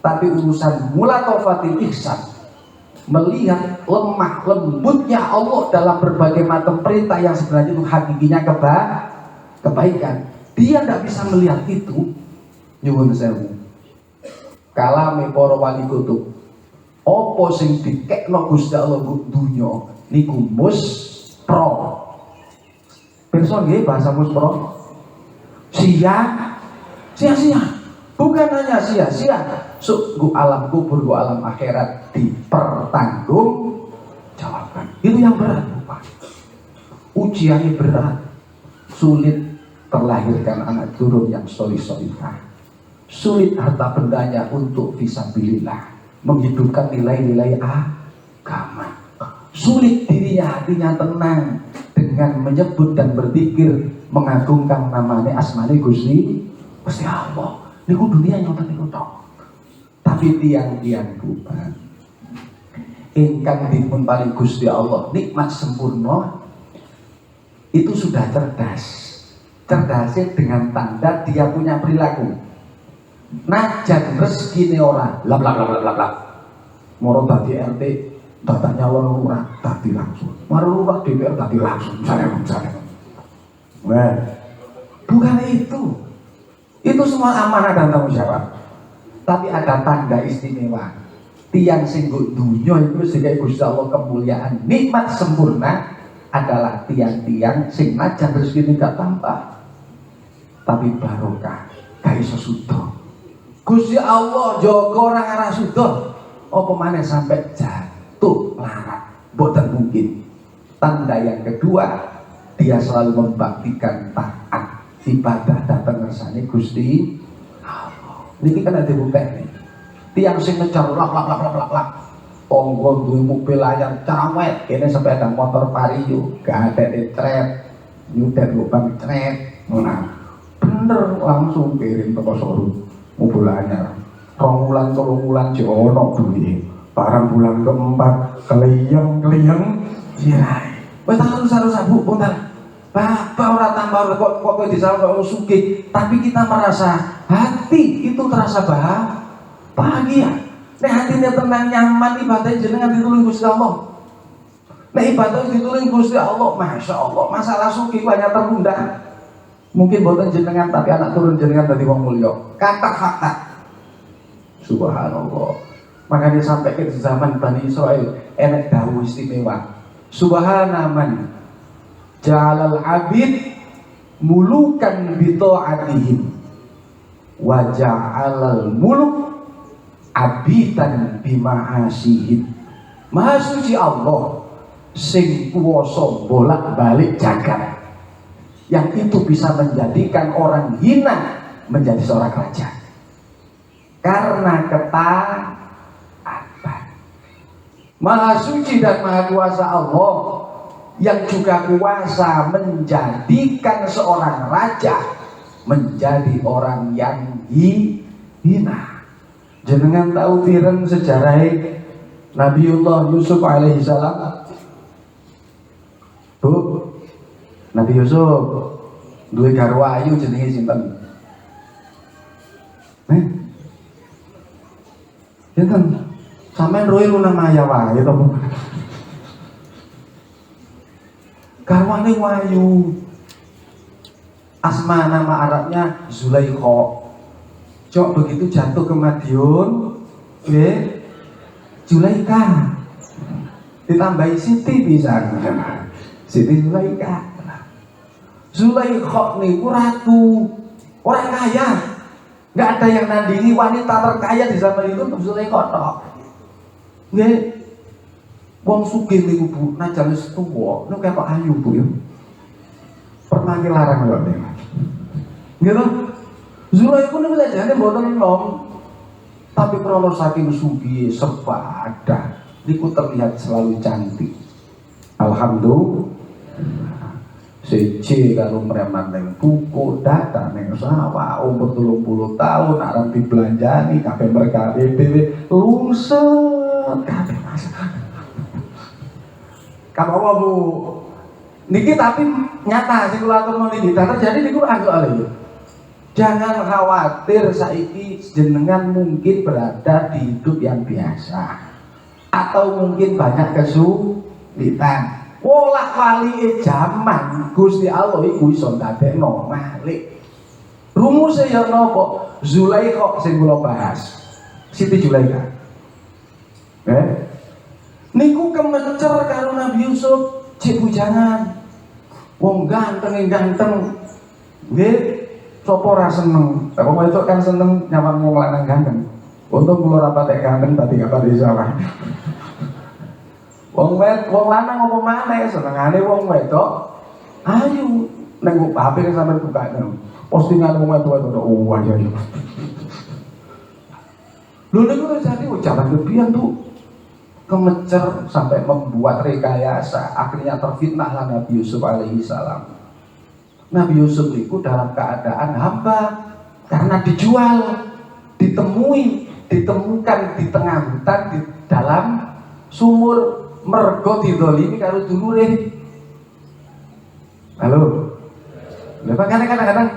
tapi urusan mulatofatil ihsan, melihat lemah lembutnya Allah dalam berbagai macam perintah yang sebenarnya itu hakikinya kebaikan, dia tidak bisa melihat itu. Nyuwun sewu kalame para wali kutub, apa sing dikekno Gusti Allah dunya niku muspro. Pirsa nggih bahasa muspro? Sia-sia. Bukan hanya sia-sia, gu alam kubur, gu alam akhirat dipertanggung jawabkan. Itu yang berat, Pak. Ujiannya berat, sulit terlahirkan anak turun yang solih-solihah, sulit harta bendanya untuk fisabilillah, menghidupkan nilai-nilai agama, sulit dirinya hatinya tenang dengan menyebut dan berpikir mengagungkan namanya asmane Gusti Allah. Niku dunia nyoten niku tok. Tapi tiang-tiang bukan. ingkang dipun paring Gusti Allah nikmat sempurna itu sudah cerdas. Cerdasnya dengan tanda dia punya perilaku. Najan rezekine ora lap lap lap lap lap. Moro dadi RT, datanya nyalon lurah dadi langsung. Maro lurah DPR dadi langsung. Misalnya. Nah, bukan itu. Itu semua amanah dan tanggung jawab. Tapi ada tanda istimewa. Tiang sing nggo dunya iku sing Gusti Allah kemuliaan, nikmat sempurna adalah tiang-tiang sing najan rezekine gak tambah. Tapi barokah, gak iso sudo. Gusti Allah jaga orang arah sudo. Apa maneh sampai jatuh larat, boten mungkin. Tanda yang kedua, dia selalu membaktikan taat ibadah datang ngersane Gusti Allah. Niki kan ada bukti. Tiang sing ngejar lak lak lak lak lak lak. Tonggo duwe mobil anyar cawet, kene sepeda motor Vario, gak ada trep, nyudet lubang trep. Nah, bener langsung kirim ke showroom mobil anyar. 2 wulan 3 wulan jono duwe. Barang bulan keempat keliyeng-keliyeng sirai. Wis harus Bu, punten. Bapak ora tambah kok disawang sugih, tapi kita merasa hati itu terasa bahagia. Nek hatine tenang nyaman ibadah jenengan ditulung Gusti Allah. Nek ibadah ditulung Gusti Allah, Masya Allah, masalah sugih banyak tertunda. Mungkin boten jenengan tapi anak turun jenengan dadi wong mulya. Kata fakta. Subhanallah. Makanya sampai ke zaman Bani Israel enek dawuh istimewa. Subhanaman ja'alal abid mulukan bi ta'atihim wa ja'alal muluk abidan bima'asihim. Maha suci Allah sing kuwasa bolak-balik jagat, yang itu bisa menjadikan orang hina menjadi seorang raja karena ketaatan. Maha suci dan maha kuasa Allah yang juga kuasa menjadikan seorang raja menjadi orang yang hina. Jenengan tahu pireng sejarah Nabiullah Yusuf alaihi salam? Bu, Nabi Yusuf duwe garwa ayu jenenge sinten? Sinten? Sampeyan roe lunang maya wae to. Garwane wayu. Asma nama Arabnya Zulaikha. Cok begitu jatuh ke Madiun, Zulaikha. Ditambahi Siti bisa. Siti Zulaikha. Zulaikha niku ratu, orang kaya. Nggak ada yang nandingi wanita terkaya di zaman itu untuk Zulaikha tok. Nggih. Wong sugih niku Bu, najan wis tuwa, niku ketok ayu Bu ya. Permangke larang lho nek. Nggih to? Zulaikha niku sajane mboten enom. Tapi krana saking sugih sepadan niku terlihat selalu cantik. Alhamdulillah. Siji karo preman ning buku data ning sawah umur 30 tahun arep dibelanjani kabeh mereka dhewe lungset kabeh Mas. Kamu apa Bu? Niki tapi nyata sing kula aturno niki terjadi di Quran soalnya. Jangan khawatir saiki jenengan mungkin berada di hidup yang biasa atau mungkin banyak kesulitan. Wolak wali zaman Gusti Allah iku iso ndadekno malik. Rumuse ya napa? Zulaikha sing kula bahas. Siti Zulaikha. Niku kemencer karo Nabi Yusuf, cek bujangan. Wong ganteng. Nggih, sapa ora seneng. Tapi wedok kan seneng nyawang wong lanang ganteng. Untung kula ora patek ganteng tadi gak pati salah. Wong lanang apa maneh senengane wong wedok. Ayo nang pape sampe bukane. Postingan wong wedok oh aja. Lho niku terjadi ucapan lebihan tuh. Kemecer sampai membuat rekayasa, akhirnya terfitnahlah Nabi Yusuf alaihi salam. Nabi Yusuf itu dalam keadaan hamba karena dijual, ditemukan di tengah hutan di dalam sumur mergo didolimi karo dulure. Halo. Lha kadang-kadang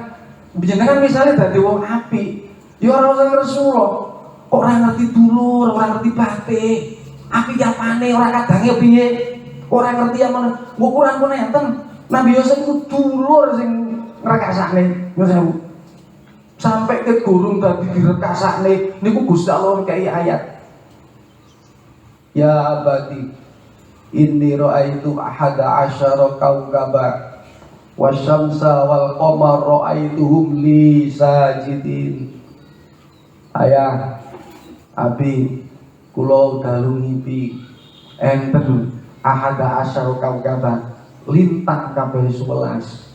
jenengan misalnya dadi wong apik, ya ora usah ngresula. Kok ora ngerti dulur, ora ngerti batik. Apik apane ora kadange piye? Ora ngerti aman. Ukuran ku nenten. Nabi Yusuf itu dulur sing ngrekasane. Ngono sampai ke gurung tadi direkasane niku Gusti Allah kayak ayat. Ya abadi inni ra'aitu ahada asyara kaukaba wasyamsa wal qamar ra'aituhum li sajidin. Ayah abi kula dalu ngipi enten ahada asyara kaukaba lintang kabeh 11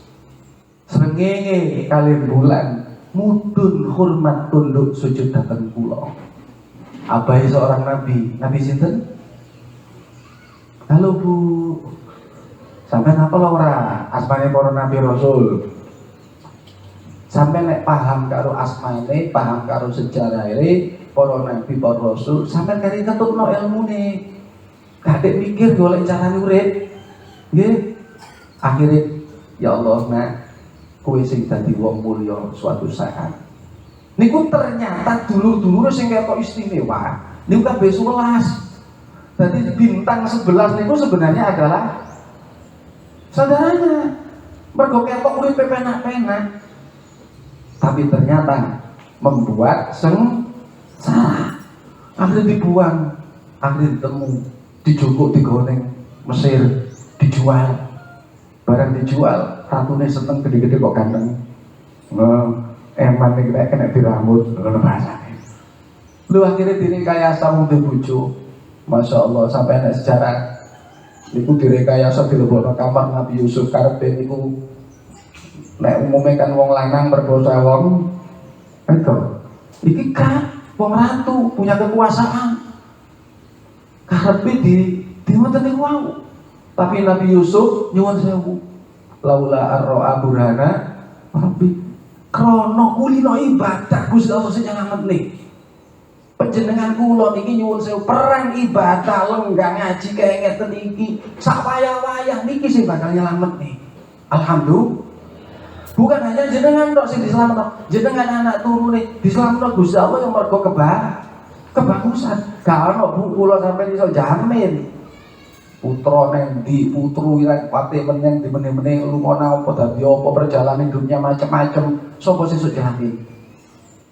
srengenge kali bulan mudun hormat tunduk sujud dateng kula. Abai seorang nabi sinten? Halo Bu, sampai apa lo ora asmane para nabi rasul? Sampai nek paham karo asmane, paham karo sejarahnya para nabi para rasul, sampai kari ketutno ilmune. Gak mikir golek carane urip. Nggih. Akhirnya ya Allah nak kowe sing dadi wong mulya suatu saat. Niku ternyata dulur-dulur sing kok istimewa. Niku kabeh 11. Jadi bintang 11 niku sebenarnya adalah saudaranya. Mergo ketok uripe penak-penak. Tapi ternyata membuat sengsara. Akhirnya dibuang, akhirnya ditemu, dijukuk digoreng Mesir, dijual. Barang dijual, ratune seneng gede-gede kok ganteng. Eman nih kayak kena dirambut, ngono bahasane. Lu akhirnya direkayasa wong bojo. Masya Allah sampai ada sejarah. Niku direkayasa dilebokno kamar Nabi Yusuf karepe niku nek umume kan wong lanang berdosa wong itu. Iki kan wong ratu punya kekuasaan. Karepe di ngoten niku wau. Tapi Nabi Yusuf nyuwun sewu. Laula arro'a burhana rabbi krono kulino ibadah Gusti Allah sing nyelametne. Panjenengan kula niki nyuwun sewu perang ibadah lenggah ngaji kaya ngeten iki sak wayah-wayah niki sing bakal nyelametne. Alhamdulillah. Bukan hanya jenengan tok sing diselametno, jenengan anak turune diselametno Gusti Allah yang mergo kebagusan. Gak ono Bu kula sampeyan iso jamin. Putra neng di putru ireng pate meneng di meneh-meneh lumana apa dadi apa perjalanan hidupnya macam-macam sapa sesuk jamin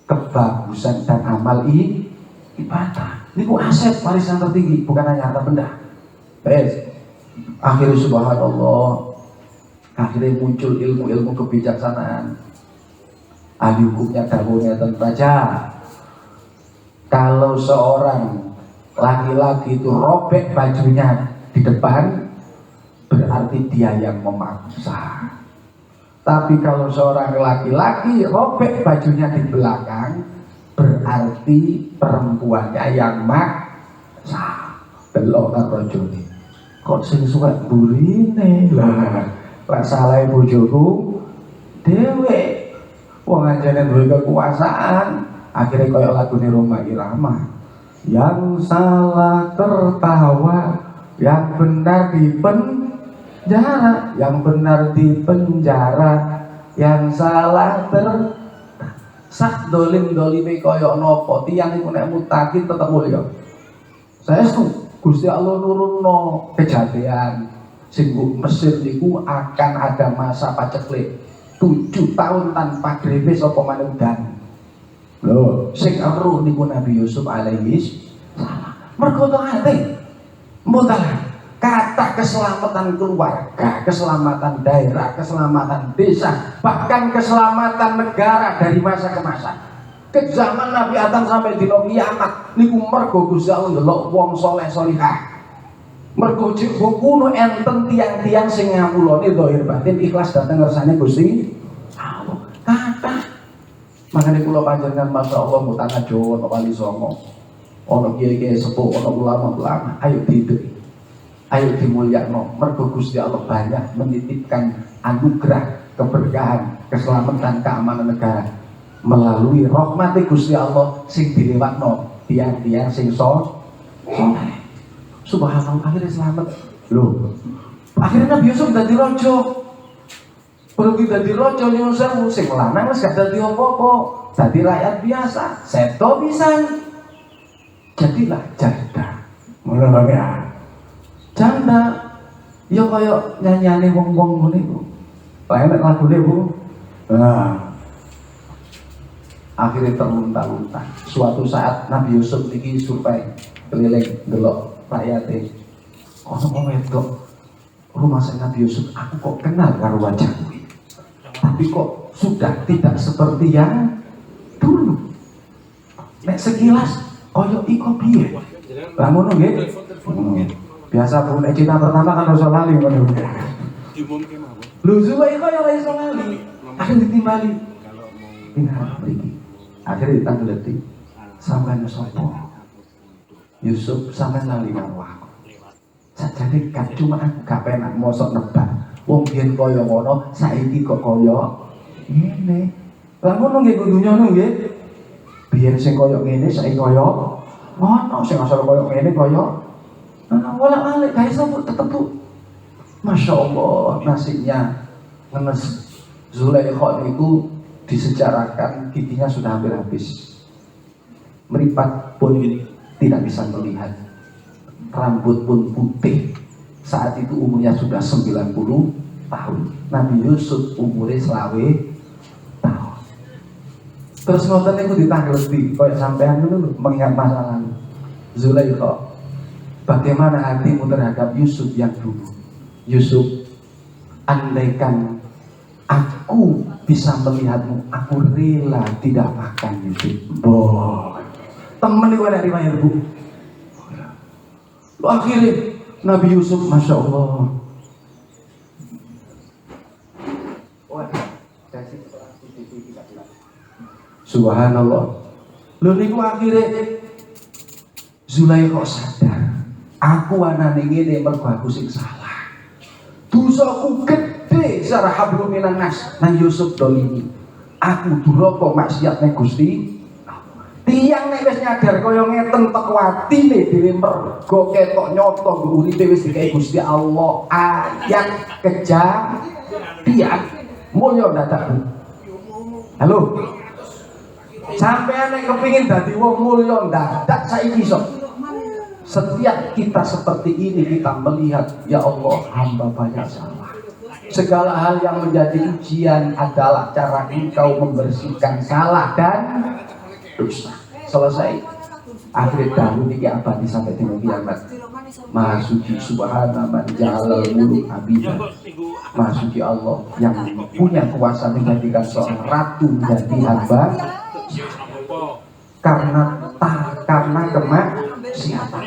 kebagusan dan amal ibadah niku aset warisan tertinggi bukan hanya harta benda. Akhirnya subhanallah akhirnya muncul ilmu-ilmu kebijaksanaan. Ahli hukumnya dawuhnya tentu saja kalau seorang laki-laki itu robek bajunya di depan berarti dia yang memaksa. Tapi kalau seorang laki-laki robek bajunya di belakang berarti perempuannya yang maksa. Delok kan rajane. Kok sing suka burine lah salah bojoku dhewe. Wong anjane duwe kekuasaan, akhirnya koyo lagune Roma Irama. Yang salah tertawa, yang benar di penjara, yang benar di penjara, yang salah sak dolime koyo nopo tiyang iku nek mutakin tetep mulya. Saestu Gusti Allah nurunno kejadian sing Mesir niku akan ada masa paceklik 7 tahun tanpa grepes apa maneh udan. Lho, sing amruh niku Nabi Yusuf alaihi salam. Mergo ate mboten kata keselamatan keluarga, keselamatan daerah, keselamatan desa, bahkan keselamatan negara dari masa ke masa. Ke zaman Nabi Adam sampai dina kiamat niku mergo Gusti Allah ndelok wong saleh salihah. Mergo jiwa kuno enten tiang-tiang sing ngapulane zahir batin ikhlas dateng ngersane Gusti Allah. Kata makane kula panjenengan masyaallah mutana Jawa ana Wali Songo. Ana kiai-kiai sepuh, ana ulama-ulama, ayo didik. Ayo dimulyakno, mergo Gusti Allah banyak menitipkan anugerah, keberkahan, keselamatan, keamanan negara melalui rahmat Gusti Allah sing dilewatno tiang-tiang sing saleh. Subhanallah, akhirnya selamat. Loh, akhirnya Nabi Yusuf dadi raja. Pergi dadi raja nyuwun sewu, sing lanang wis gak dadi apa-apa, dadi rakyat biasa, seto pisan. Jadilah janda. Ngono ya. Janda ya kaya nyanyiane wong-wong ngene iku. Lah enek lagune Bu. Nah. Akhirnya terlunta-lunta. Suatu saat Nabi Yusuf niki survei keliling delok rakyate. Ono wong wedok rumah saya Nabi Yusuf, aku kok kenal karo wajahku. Tapi kok sudah tidak seperti yang dulu. Nek sekilas koyo iko piye? Lah ngono nggih. Biasa Bu nek cinta pertama kan rasa lali ngono. Diumumke mawon. Lho suwe iko ya ora iso lali. Akhirnya ditimbali. Pindah mriki. Akhirnya ditangleti. Sampeyan sapa? Yusuf sampeyan lali karo aku. Sajane gak cuma aku gak penak mosok nebak. Wong biyen kaya ngono, saiki kok kaya ngene. Lah ngono nggih kudu nyono nggih. Biyen sing kaya ngene saiki kaya ngono, sing asal kaya ngene kaya bolak-balik gak iso tetep Bu. Masya Allah, nasibnya ngenes Zulaikha itu disejarahkan giginya sudah hampir habis. Meripat pun tidak bisa melihat. Rambut pun putih. Saat itu umurnya sudah 90 tahun. Nabi Yusuf umurnya 20 tahun. Terus ngoten niku ditangleti koyo sampean dulu mengingat masa lalu. Zulaikha, bagaimana hatimu terhadap Yusuf yang dulu? Yusuf, andaikan aku bisa melihatmu, aku rela tidak makan Yusuf. Boh, temen itu ada riwayat Bu. Akhirnya Nabi Yusuf, Masya Allah. Subhanallah. Lalu niku akhirnya Zulaikha sadar, aku anane ngene mergo aku sing salah. Dosaku gede secara hablum minan nas. Nang Yusuf dolimi. Aku duraka maksiat ning Gusti. Tiang nek wis nyadar kaya ngeten tek watine dhewe mergo ketok nyoto uripe wis dikei Gusti Allah. Ayat kejadian mulya dadak. Halo. Sampeyan nek kepengin dadi wong mulya dadak saiki iso. Setiap kita seperti ini kita melihat, ya Allah, hamba banyak salah. Segala hal yang menjadi ujian adalah cara engkau membersihkan salah dan dosa. Selesai. Akhir dahulu niki abadi sampai dengan kiamat. Maha suci subhana man jalal muluk abidah. Maha suci Allah yang punya kuasa menjadikan seorang ratu menjadi hamba karena kemaksiatan,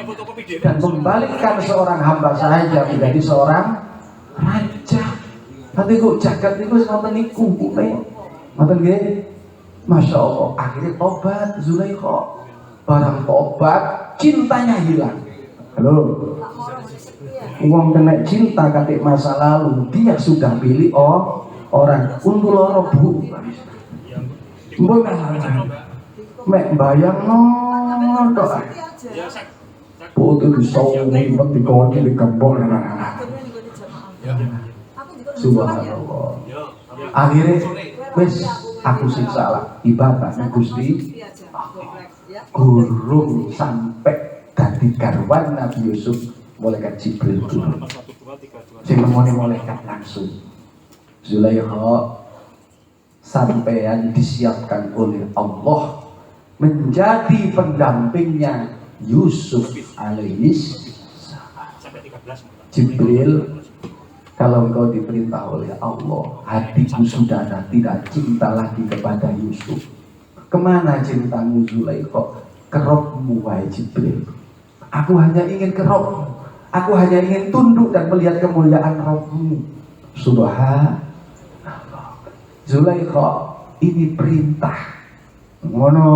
dan membalikkan seorang hamba saja menjadi seorang raja. Nanti kok jagat niku wonten niku ngoten nggih. Masya Allah, akhirnya tobat Zulaikha. Barang tobat, cintanya hilang. Halo, uang kena cinta katik masa lalu, dia sudah pilih orang untuk loro Bu. Mbok mek bayang tok. Foto di sauni di koni di kampung. Subhanallah. Akhirnya wis aku sing salah ibadah Gusti. Gurung sampai dadi garwan Nabi Yusuf, malaikat Jibril turun. Sing nemoni malaikat langsung. Zulaikha, sampean disiapkan oleh Allah menjadi pendampingnya Yusuf alaihis. Jibril, kalau engkau diperintah oleh Allah, hatiku sudah tidak cinta lagi kepada Yusuf. Kemana cintamu Zulaikha? Kerobmu wahai Jibril. Aku hanya ingin kerobmu. Aku hanya ingin tunduk dan melihat kemuliaan Robmu. Subhanallah. Zulaikha, ini perintah. Ngono,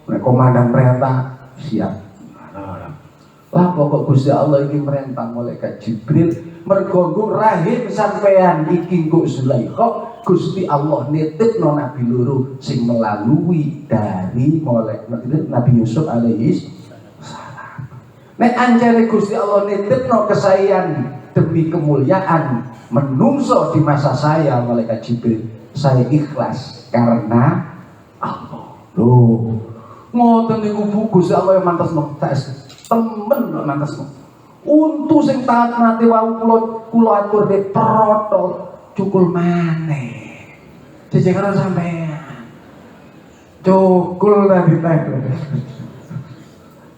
nek komandan perintah siap. Lah pokok Gusti Allah iki merintah malaikat Jibril mergo rahim sampean iki kok Zulaikha. Gusti Allah nitipno nabi loro sing melalui dari Nabi Yusuf alaihis salam. Nek anjane Gusti Allah nitipno kesayangan demi kemuliaan menungso di masa saya, malaikat Jibril, saya ikhlas karena Allah. Loh, ngoten niku Gusti Allah yang mantesno, temen mantesno. Untu sing taat nate wau kula atur de proto cukul maneh. Jejengan sampean. Cukul dari teh.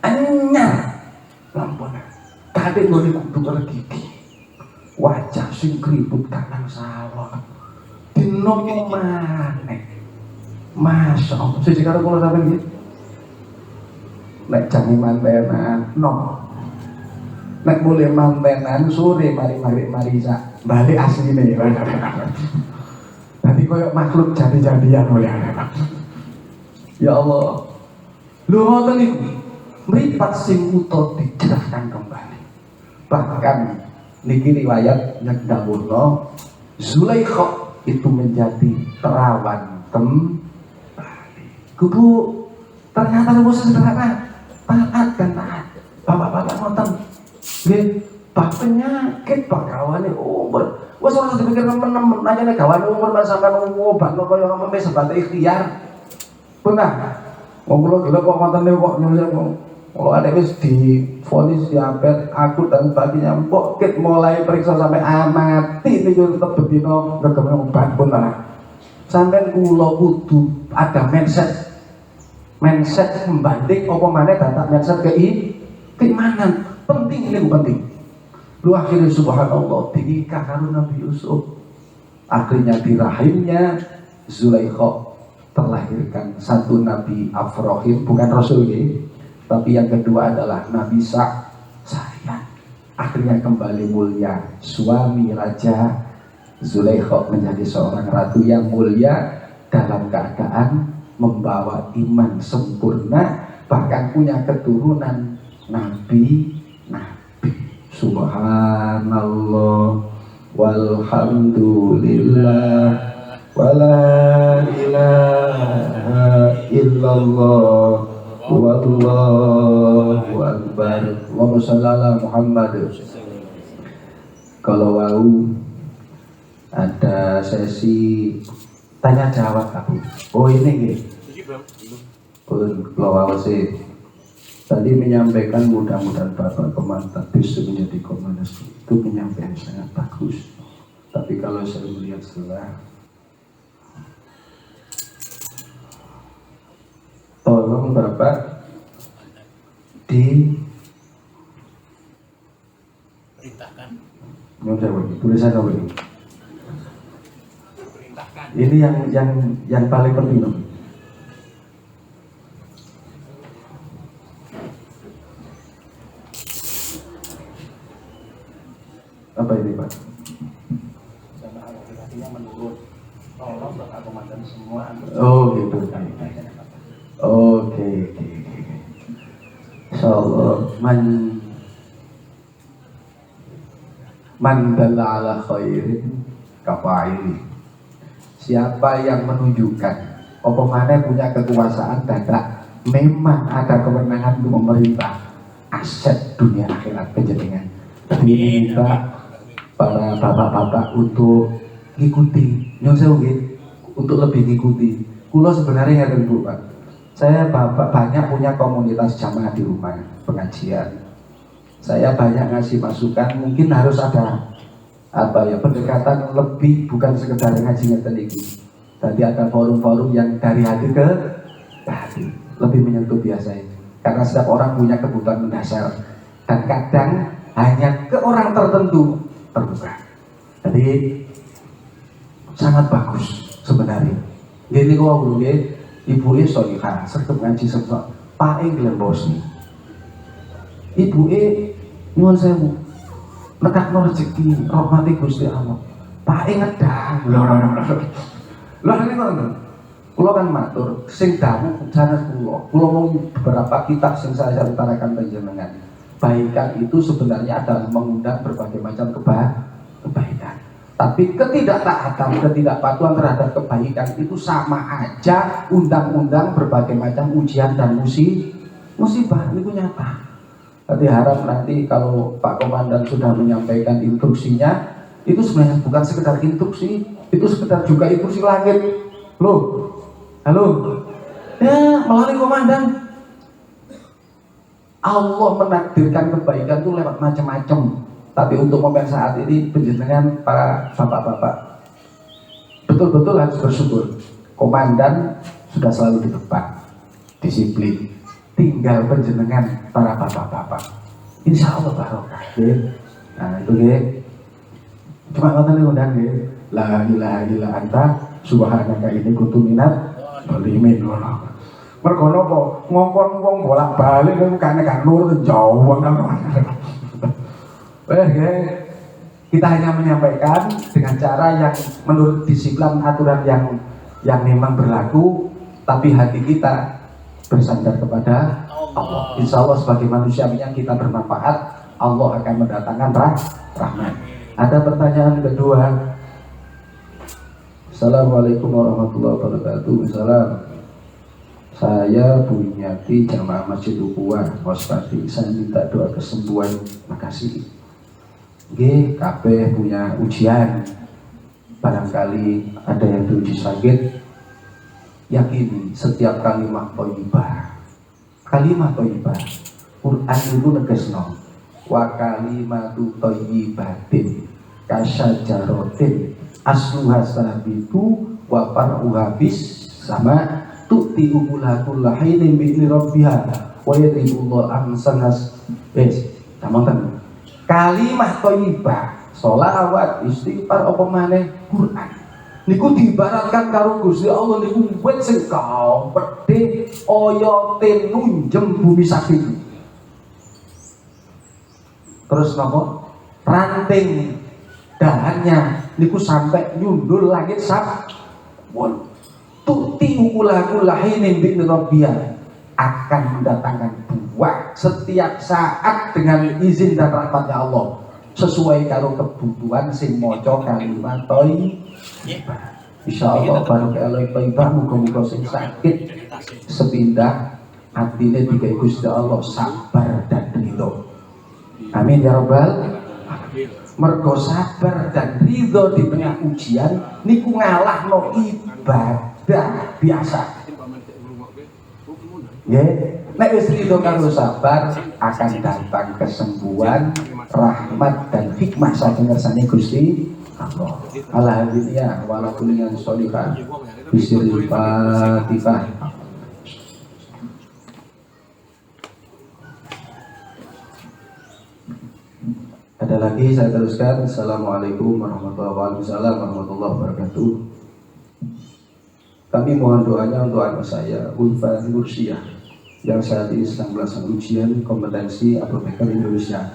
Anyar. Lampun. Kadek ngene kudu gigi. Wajah sing kriput kanang sawah. Dino maneh. Masya Allah. Siji karo kula sampeyan iki. Nek jange mantenan, no. Nek boleh mantenan sore mari marisa balik asline. Nanti koyo makhluk jadi-jadian oleh ya Allah. Lho ngoten niku. Mripat sing utuh dicerahkan kembali. Bahkan niki riwayat nyedawuhna Zulaikha itu menjadi perawan kembali. Kubu ternyata rumus sederhana, taat dan taat. Bapak-bapak nonton, nggih, bak penyakit bak gawane umur. Wes ora dipikir nemen-nemen aja nek gawane umur mas sampean ngobahno kaya ngombe sebate ikhtiar. Benar. Wong kula gelem kok kontene kok nyuwun. Kalau ada wis di vonis diabet aku dan sebagainya, kok ket mulai periksa sampai amati niku tetep bedino gegeme obat pun lah. Sampai kula kudu ada mindset membanding apa maneh data mindset keimanan. Penting ini penting. Lu akhirnya subhanallah dinikah karo Nabi Yusuf. Akhirnya di rahimnya Zulaikha terlahirkan satu Nabi Afrohim, bukan Rasul ya. Tapi yang kedua adalah Nabi saya. Akhirnya kembali mulia. Suami Raja Zulaikha menjadi seorang ratu yang mulia dalam keadaan membawa iman sempurna, bahkan punya keturunan nabi. Subhanallah walhamdulillah wala ilaha illallah wallahu akbar. Allahumma shalli ala Muhammad. Kalau mau ada sesi tanya jawab aku. Oh ini nih. Kalau sih tadi menyampaikan mudah-mudahan Bapak Komandan bisa menjadi komandan itu penyampaian sangat bagus. Tapi kalau saya melihat setelah, tolong Bapak perintahkan. Tulisan apa ini? Ini yang paling penting. Apa ini Pak? Sama artinya menurut tolong Bapak Komandan semua. Oh gitu. Oke. Insyaallah man dalla ala khairin kafa'ili. Siapa yang menunjukkan apa mana punya kekuasaan dadak memang ada kewenangan untuk memerintah aset dunia akhirat penjaringan. Ini minta para bapak-bapak untuk ngikuti, nyun sewu untuk lebih ngikuti. Kulo sebenarnya nggak Bu Pak. Saya banyak punya komunitas jamaah di rumah pengajian. Saya banyak ngasih masukan, mungkin harus ada pendekatan lebih, bukan sekedar ngaji ngeten iki. Tadi ada forum-forum yang dari hati ke hati, lebih menyentuh biasa ini. Karena setiap orang punya kebutuhan mendasar dan kadang hanya ke orang tertentu terbuka. Jadi sangat bagus sebenarnya. Gini kok dulu ibu solikah serta ngaji serta Pak England Bosni. Ibu nyuwun sewu nekakno rezeki rahmati Gusti Allah. Pak ngedang. Lah ini kula kan matur sing dawuh sanes kula mau beberapa kitab sing saya utarakan panjenengan. Kebaikan itu sebenarnya adalah mengundang berbagai macam kebaikan. Tapi ketidaktaatan, ketidakpatuhan terhadap kebaikan itu sama aja undang-undang berbagai macam ujian dan musibah. Itu nyata. Tapi harap nanti kalau Pak Komandan sudah menyampaikan instruksinya, itu sebenarnya bukan sekedar instruksi, itu sekedar juga instruksi langit. Loh, halo, ya melalui komandan. Allah menakdirkan kebaikan itu lewat macam-macam. Tapi untuk momen saat ini, penjenengan para bapak-bapak betul-betul harus bersyukur. Komandan sudah selalu di depan, disiplin. Tinggal penjenengan para bapak-bapak. Insya Allah barokah. Nah itu ya. Cuma ngoten niku ndang nggih. La ilaha illa anta subhanaka inni kuntu minadz dzalimin. Mergo napa ngongkon wong bolak-balik kan gak nurut jauh kan. Kita hanya menyampaikan dengan cara yang menurut disiplin aturan yang memang berlaku, tapi hati kita bersandar kepada Allah. Insya Allah sebagai manusia yang kita bermanfaat, Allah akan mendatangkan rahmat. Ada pertanyaan kedua. Assalamualaikum warahmatullahi wabarakatuh. Salam. Saya Bunyati jamaah Masjid Ukhuwah Waspati. Saya minta doa kesembuhan. Makasih. G, KB punya ujian. Barangkali ada yang diuji sakit. Yakini setiap kalimat thayyibah. Kalimat thayyibah. Quran itu negesno. Wa kalimatu thayyibatin kasyajarotin asluha sabitu wa far'uha bis sama tu'ti ukulatul lahinin bi'ni rabbiha wa yadribullahu amsanas samonten kalimat thayyibah sholawat istighfar apa maneh Quran niku diibaratkan karo Gusti Allah niku wit sing gedhe oyote nunjem bumi sakti. Terus napa ranting dahannya niku sampai nyundul langit sabun. Tu'ti ukulatul lahinin bi rabbiyah akan mendatangkan buah setiap saat dengan izin dan rahmatnya Allah sesuai karo kebutuhan sing maca kalimat thayyibah. Insyaallah barokah thayyibah muga-muga sing sakit sepindah atine digawe Gusti Allah sabar dan ridho. Amin ya rabbal. Mergo sabar dan ridho di tengah ujian niku ngalahno ibadah biasa. Ya, nek wis ridho karo sabar akan datang kesembuhan, rahmat dan hikmah saking ngersane Gusti Allah. Alhamdulillah wala kuliyan sholihah. Bismillahirrahmanirrahim. Fatihah. Ada lagi saya teruskan. Assalamualaikum warahmatullahi wabarakatuh. Kami mohon doanya untuk anak saya Ulfa Nursiah yang saat ini sedang melaksanakan ujian kompetensi Abubakar Indonesia.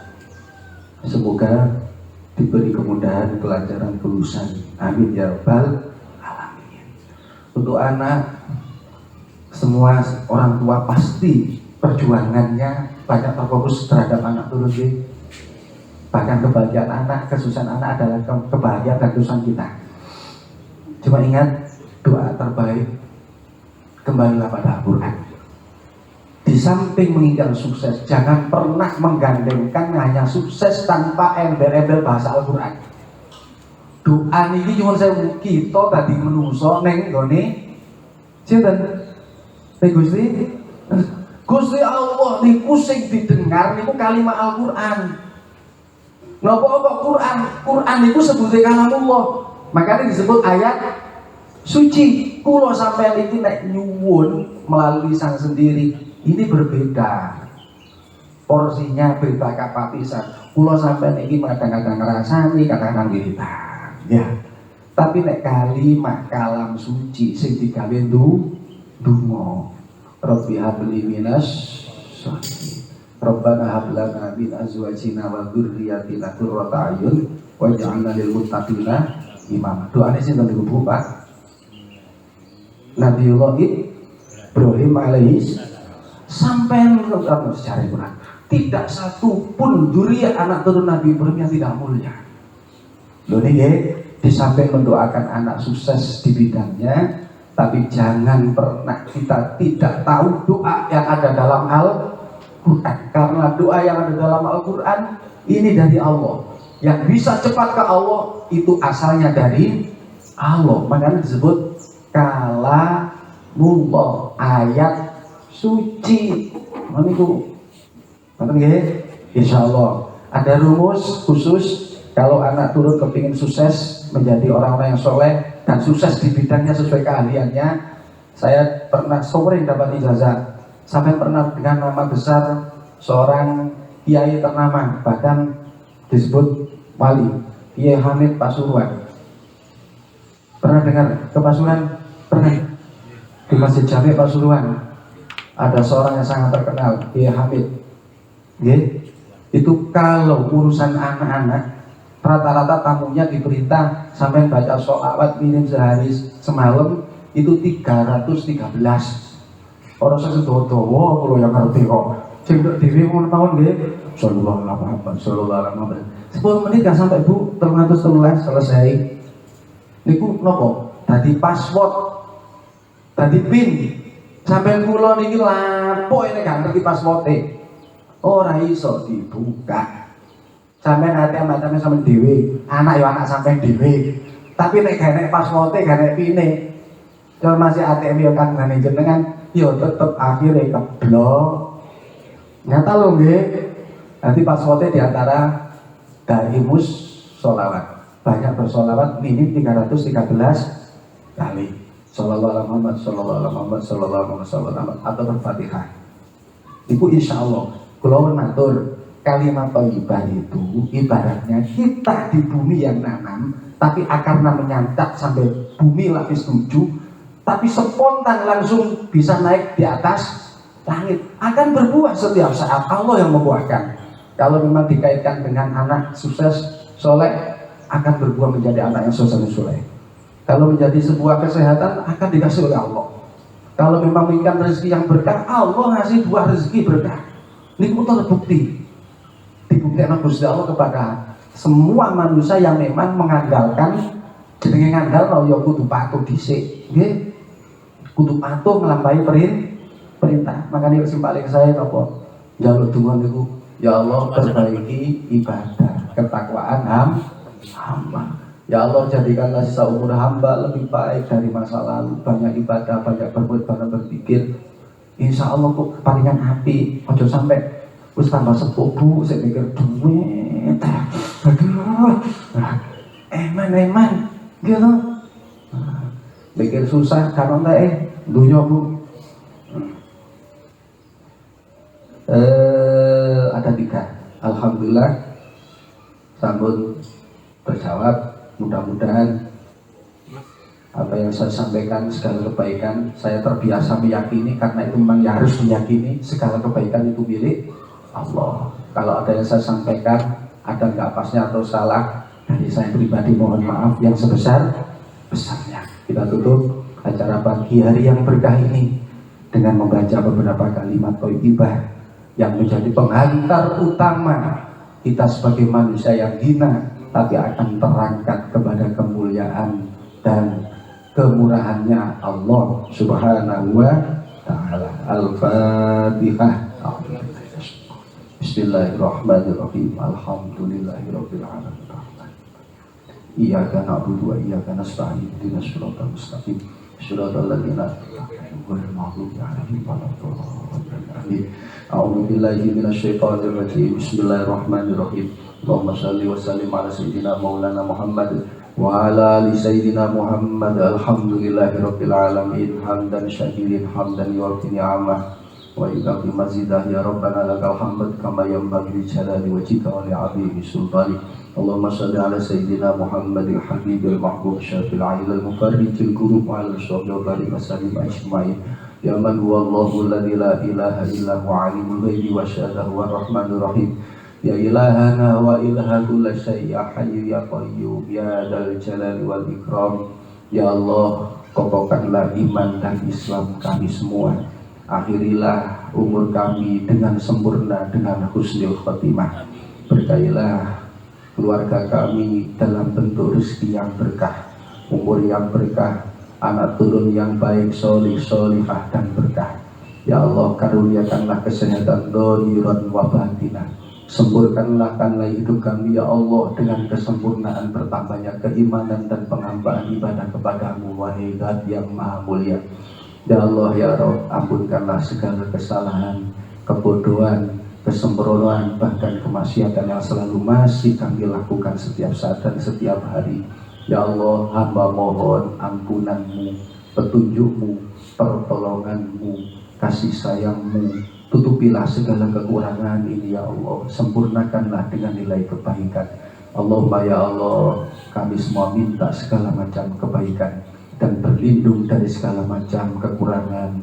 Semoga diberi kemudahan, kelancaran, kelulusan. Amin ya rabbal alamin. Untuk anak, semua orang tua pasti perjuangannya banyak terfokus terhadap anak turun. Bahkan kebahagiaan anak, kesusahan anak adalah kebahagiaan dan kesusahan kita. Cuma ingat, doa terbaik kembalilah pada Al-Quran. Di samping menginginkan sukses, jangan pernah menggandengkan hanya sukses tanpa embel-embel bahasa Al-Quran. Doa ini cuma saya kita tadi menungso neng gone sinten Gusti Allah niku sing didengar niku kalimat Al-Quran. Napa Quran itu sebutnya kalamullah. Makanya disebut ayat suci. Kulo sampai iki nek nyuwun melalui sang sendiri ini berbeda. Porsinya beda kapasitas. Kulo sampai iki kadang-kadang ngrasani, kadang-kadang wiridan. Ya. Tapi nek kalimat kalam suci sing digawe ndonga. Rabbi habli minas sholihin. Rabbana hab lana min azwajina wa dzurriyyatina qurrata a'yun waj'alna lil muttaqina imama. Doane sinten niku Bu Pak? Nabiullah Ibrahim alaihi sampai secara Quran tidak satu pun dzurriyyah anak turun Nabi Ibrahim yang tidak mulia. Lho niki di samping mendoakan anak sukses di bidangnya, tapi jangan pernah kita tidak tahu doa yang ada dalam Quran. Karena doa yang ada dalam Al-Quran ini dari Allah. Yang bisa cepat ke Allah itu asalnya dari Allah. Makanya disebut kalamullah, ayat suci. Maniku, insya Allah ada rumus khusus kalau anak turun kepingin sukses menjadi orang-orang yang soleh dan sukses di bidangnya sesuai keahliannya. Saya pernah sering dapat ijazah, sampai pernah dengan nama besar seorang kiai ternama, bahkan disebut wali, Kiai Hamid Pasuruan. Pernah dengar ke Pasuruan? Pernah? Di Masjid Jami Pasuruan ada seorang yang sangat terkenal, Kiai Hamid. Itu kalau urusan anak-anak, rata-rata tamunya diperintah sampai baca sholawat minim sehari semalam itu 313. Orang sedodowo kalau yang ngerti kok. Cendok dhewe ngono tahun nggih. Sallallahu alaihi wasallam. 10 menit gak sampai Bu, 313 selesai. Niku nopo? Tadi password. Tadi PIN. Sampai kula niki lapo ini gak ngerti password-e. Ora iso dibuka. Sampai ATM sampe dhewe, anak ya anak sampai dhewe. Tapi nek gak nek password-e gak nek PIN-e. Kalau masih ATM ya kan ngene jenengan ya tetep akhirnya keblok. Nyata lho nggih. Nanti passwordnya diantara dari mus sholawat. Banyak bersolawat minim 313 kali. Sallallahu alaihi Muhammad, sallallahu alaihi Muhammad, sallallahu alaihi wasallam atau Al-Fatihah. Itu insya Allah. Kalau matur kalimat thayyibah itu ibaratnya kita di bumi yang nanam, tapi akarnya menyancap sampai bumi lapis 7. Tapi spontan langsung bisa naik di atas langit, akan berbuah setiap saat. Allah yang membuahkan. Kalau memang dikaitkan dengan anak sukses soleh, akan berbuah menjadi anak yang sukses soleh. Kalau menjadi sebuah kesehatan, akan dikasih oleh Allah. Kalau memang menginginkan rezeki yang berkah, Allah ngasih buah rezeki berkah. Ini betul bukti dibuktikan Gusti Allah kepada semua manusia yang memang mengandalkan jenenge ngandal ya kudu patuh dhisik nggih. Kudu patuh nglampahi perintah. Makanya paling saya apa? Njaluk donga niku, ya Allah perbaiki ibadah, ketakwaan hamba. Ya Allah jadikanlah sisa umur hamba lebih baik dari masa lalu, banyak ibadah, banyak berbuat, banyak berpikir. Insya Allah kok palingan api. Ojo sampai wis tambah sepuh Bu, saya mikir duit. Aduh. Eman gitu. Mikir susah kan dunia Bu. Ada 3. Alhamdulillah sambut terjawab. Mudah-mudahan apa yang saya sampaikan segala kebaikan, saya terbiasa meyakini karena itu memang ya harus meyakini segala kebaikan itu milik Allah. Kalau ada yang saya sampaikan ada nggak pasnya atau salah, dari saya pribadi mohon maaf yang sebesar-besarnya. Kita tutup acara pagi hari yang berkah ini dengan membaca beberapa kalimat thayyibah yang menjadi penghantar utama kita sebagai manusia yang hina, tapi akan terangkat kepada kemuliaan dan kemurahannya Allah Subhanahu wa ta'ala. Al-Fatihah. Bismillahirrahmanirrahim. Alhamdulillahirabbil alamin. Iyyaka na'budu wa iyyaka nasta'in. Ihdinas siratal mustaqim. Shiratal ladzina an'amta 'alaihim ghairil maghdubi 'alaihim. A'udzu billahi minasyaitonir rajim. Bismillahirrahmanirrahim. Allahumma shalli wa sallim ala sayyidina maulana Muhammad wa ala ali sayyidina Muhammad. Alhamdulillahirabbil alamin. Hamdan syakirin hamdan yuwafi ni'amah wa yukafi mazidah. Ya Rabbana lakal hamd kama yanbaghi li jalali wajhika wa li 'azimi sultanik. Allahumma shalli ala sayyidina Muhammadil habibil mahbub syafil 'ilal mufarrijil kurub wa ala sahbihi wa barik wa sallim ajma'in. Ya man huwa Allahu alladzi la ilaha illa huwa 'alimul ghaibi wa syahadatu wa rahmanur rahim. Ya ilahana wa ilaha kulli syai', ya hayyu ya qayyum ya dzal jalali wal ikram. Ya Allah, kokohkanlah iman dan Islam kami semua. Akhirilah umur kami dengan sempurna, dengan husnul khotimah. Berkahilah keluarga kami dalam bentuk rezeki yang berkah, umur yang berkah, anak turun yang baik, solih, solihah dan berkah. Ya Allah, karuniakanlah kesehatan dhahiran wa batinah. Sempurnakanlah hidup kami ya Allah dengan kesempurnaan bertambahnya keimanan dan penghambaan ibadah kepadamu, wahai Zat yang maha mulia. Ya Allah ya Rabb, ampunkanlah segala kesalahan, kebodohan, kesembronoan, bahkan kemaksiatan yang selalu masih kami lakukan setiap saat dan setiap hari. Ya Allah, hamba mohon ampunanmu, petunjukmu, pertolonganmu, kasih sayangmu. Tutupilah segala kekurangan ini ya Allah, sempurnakanlah dengan nilai kebaikan. Allahumma ya Allah, kami semua minta segala macam kebaikan dan berlindung dari segala macam kekurangan,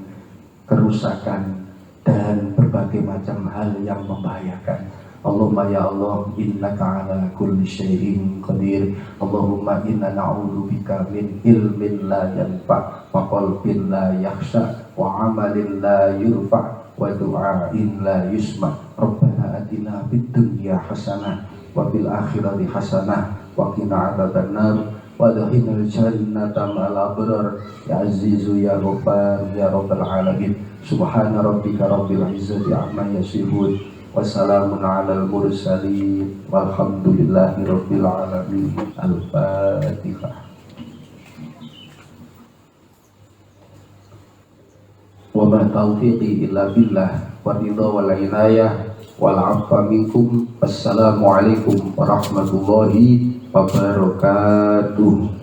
kerusakan, dan berbagai macam hal yang membahayakan. Allahumma ya Allah, innaka ala kulli syai'in qadir. Allahumma inna na'udzubika min ilmin la yanfa' wa qalbin la yakhsha wa amalin la yurfa' wa du'ain la yusma. Rabbana atina fid dunya hasanah wa fil akhirati hasanah wa qina adzabannar wa adkhilnal jannata ma'al abrar ya azizu ya ghaffar ya rabbal alamin. Subhana rabbika rabbil izzati amma yasifun wa salamun alal mursalin walhamdulillahi rabbil alamin. Al-Fatihah. Wa ma taufiqi illa billah wa ridha wal inayah wal 'afwa minkum. Wassalamu alaikum warahmatullahi wabarakatuh.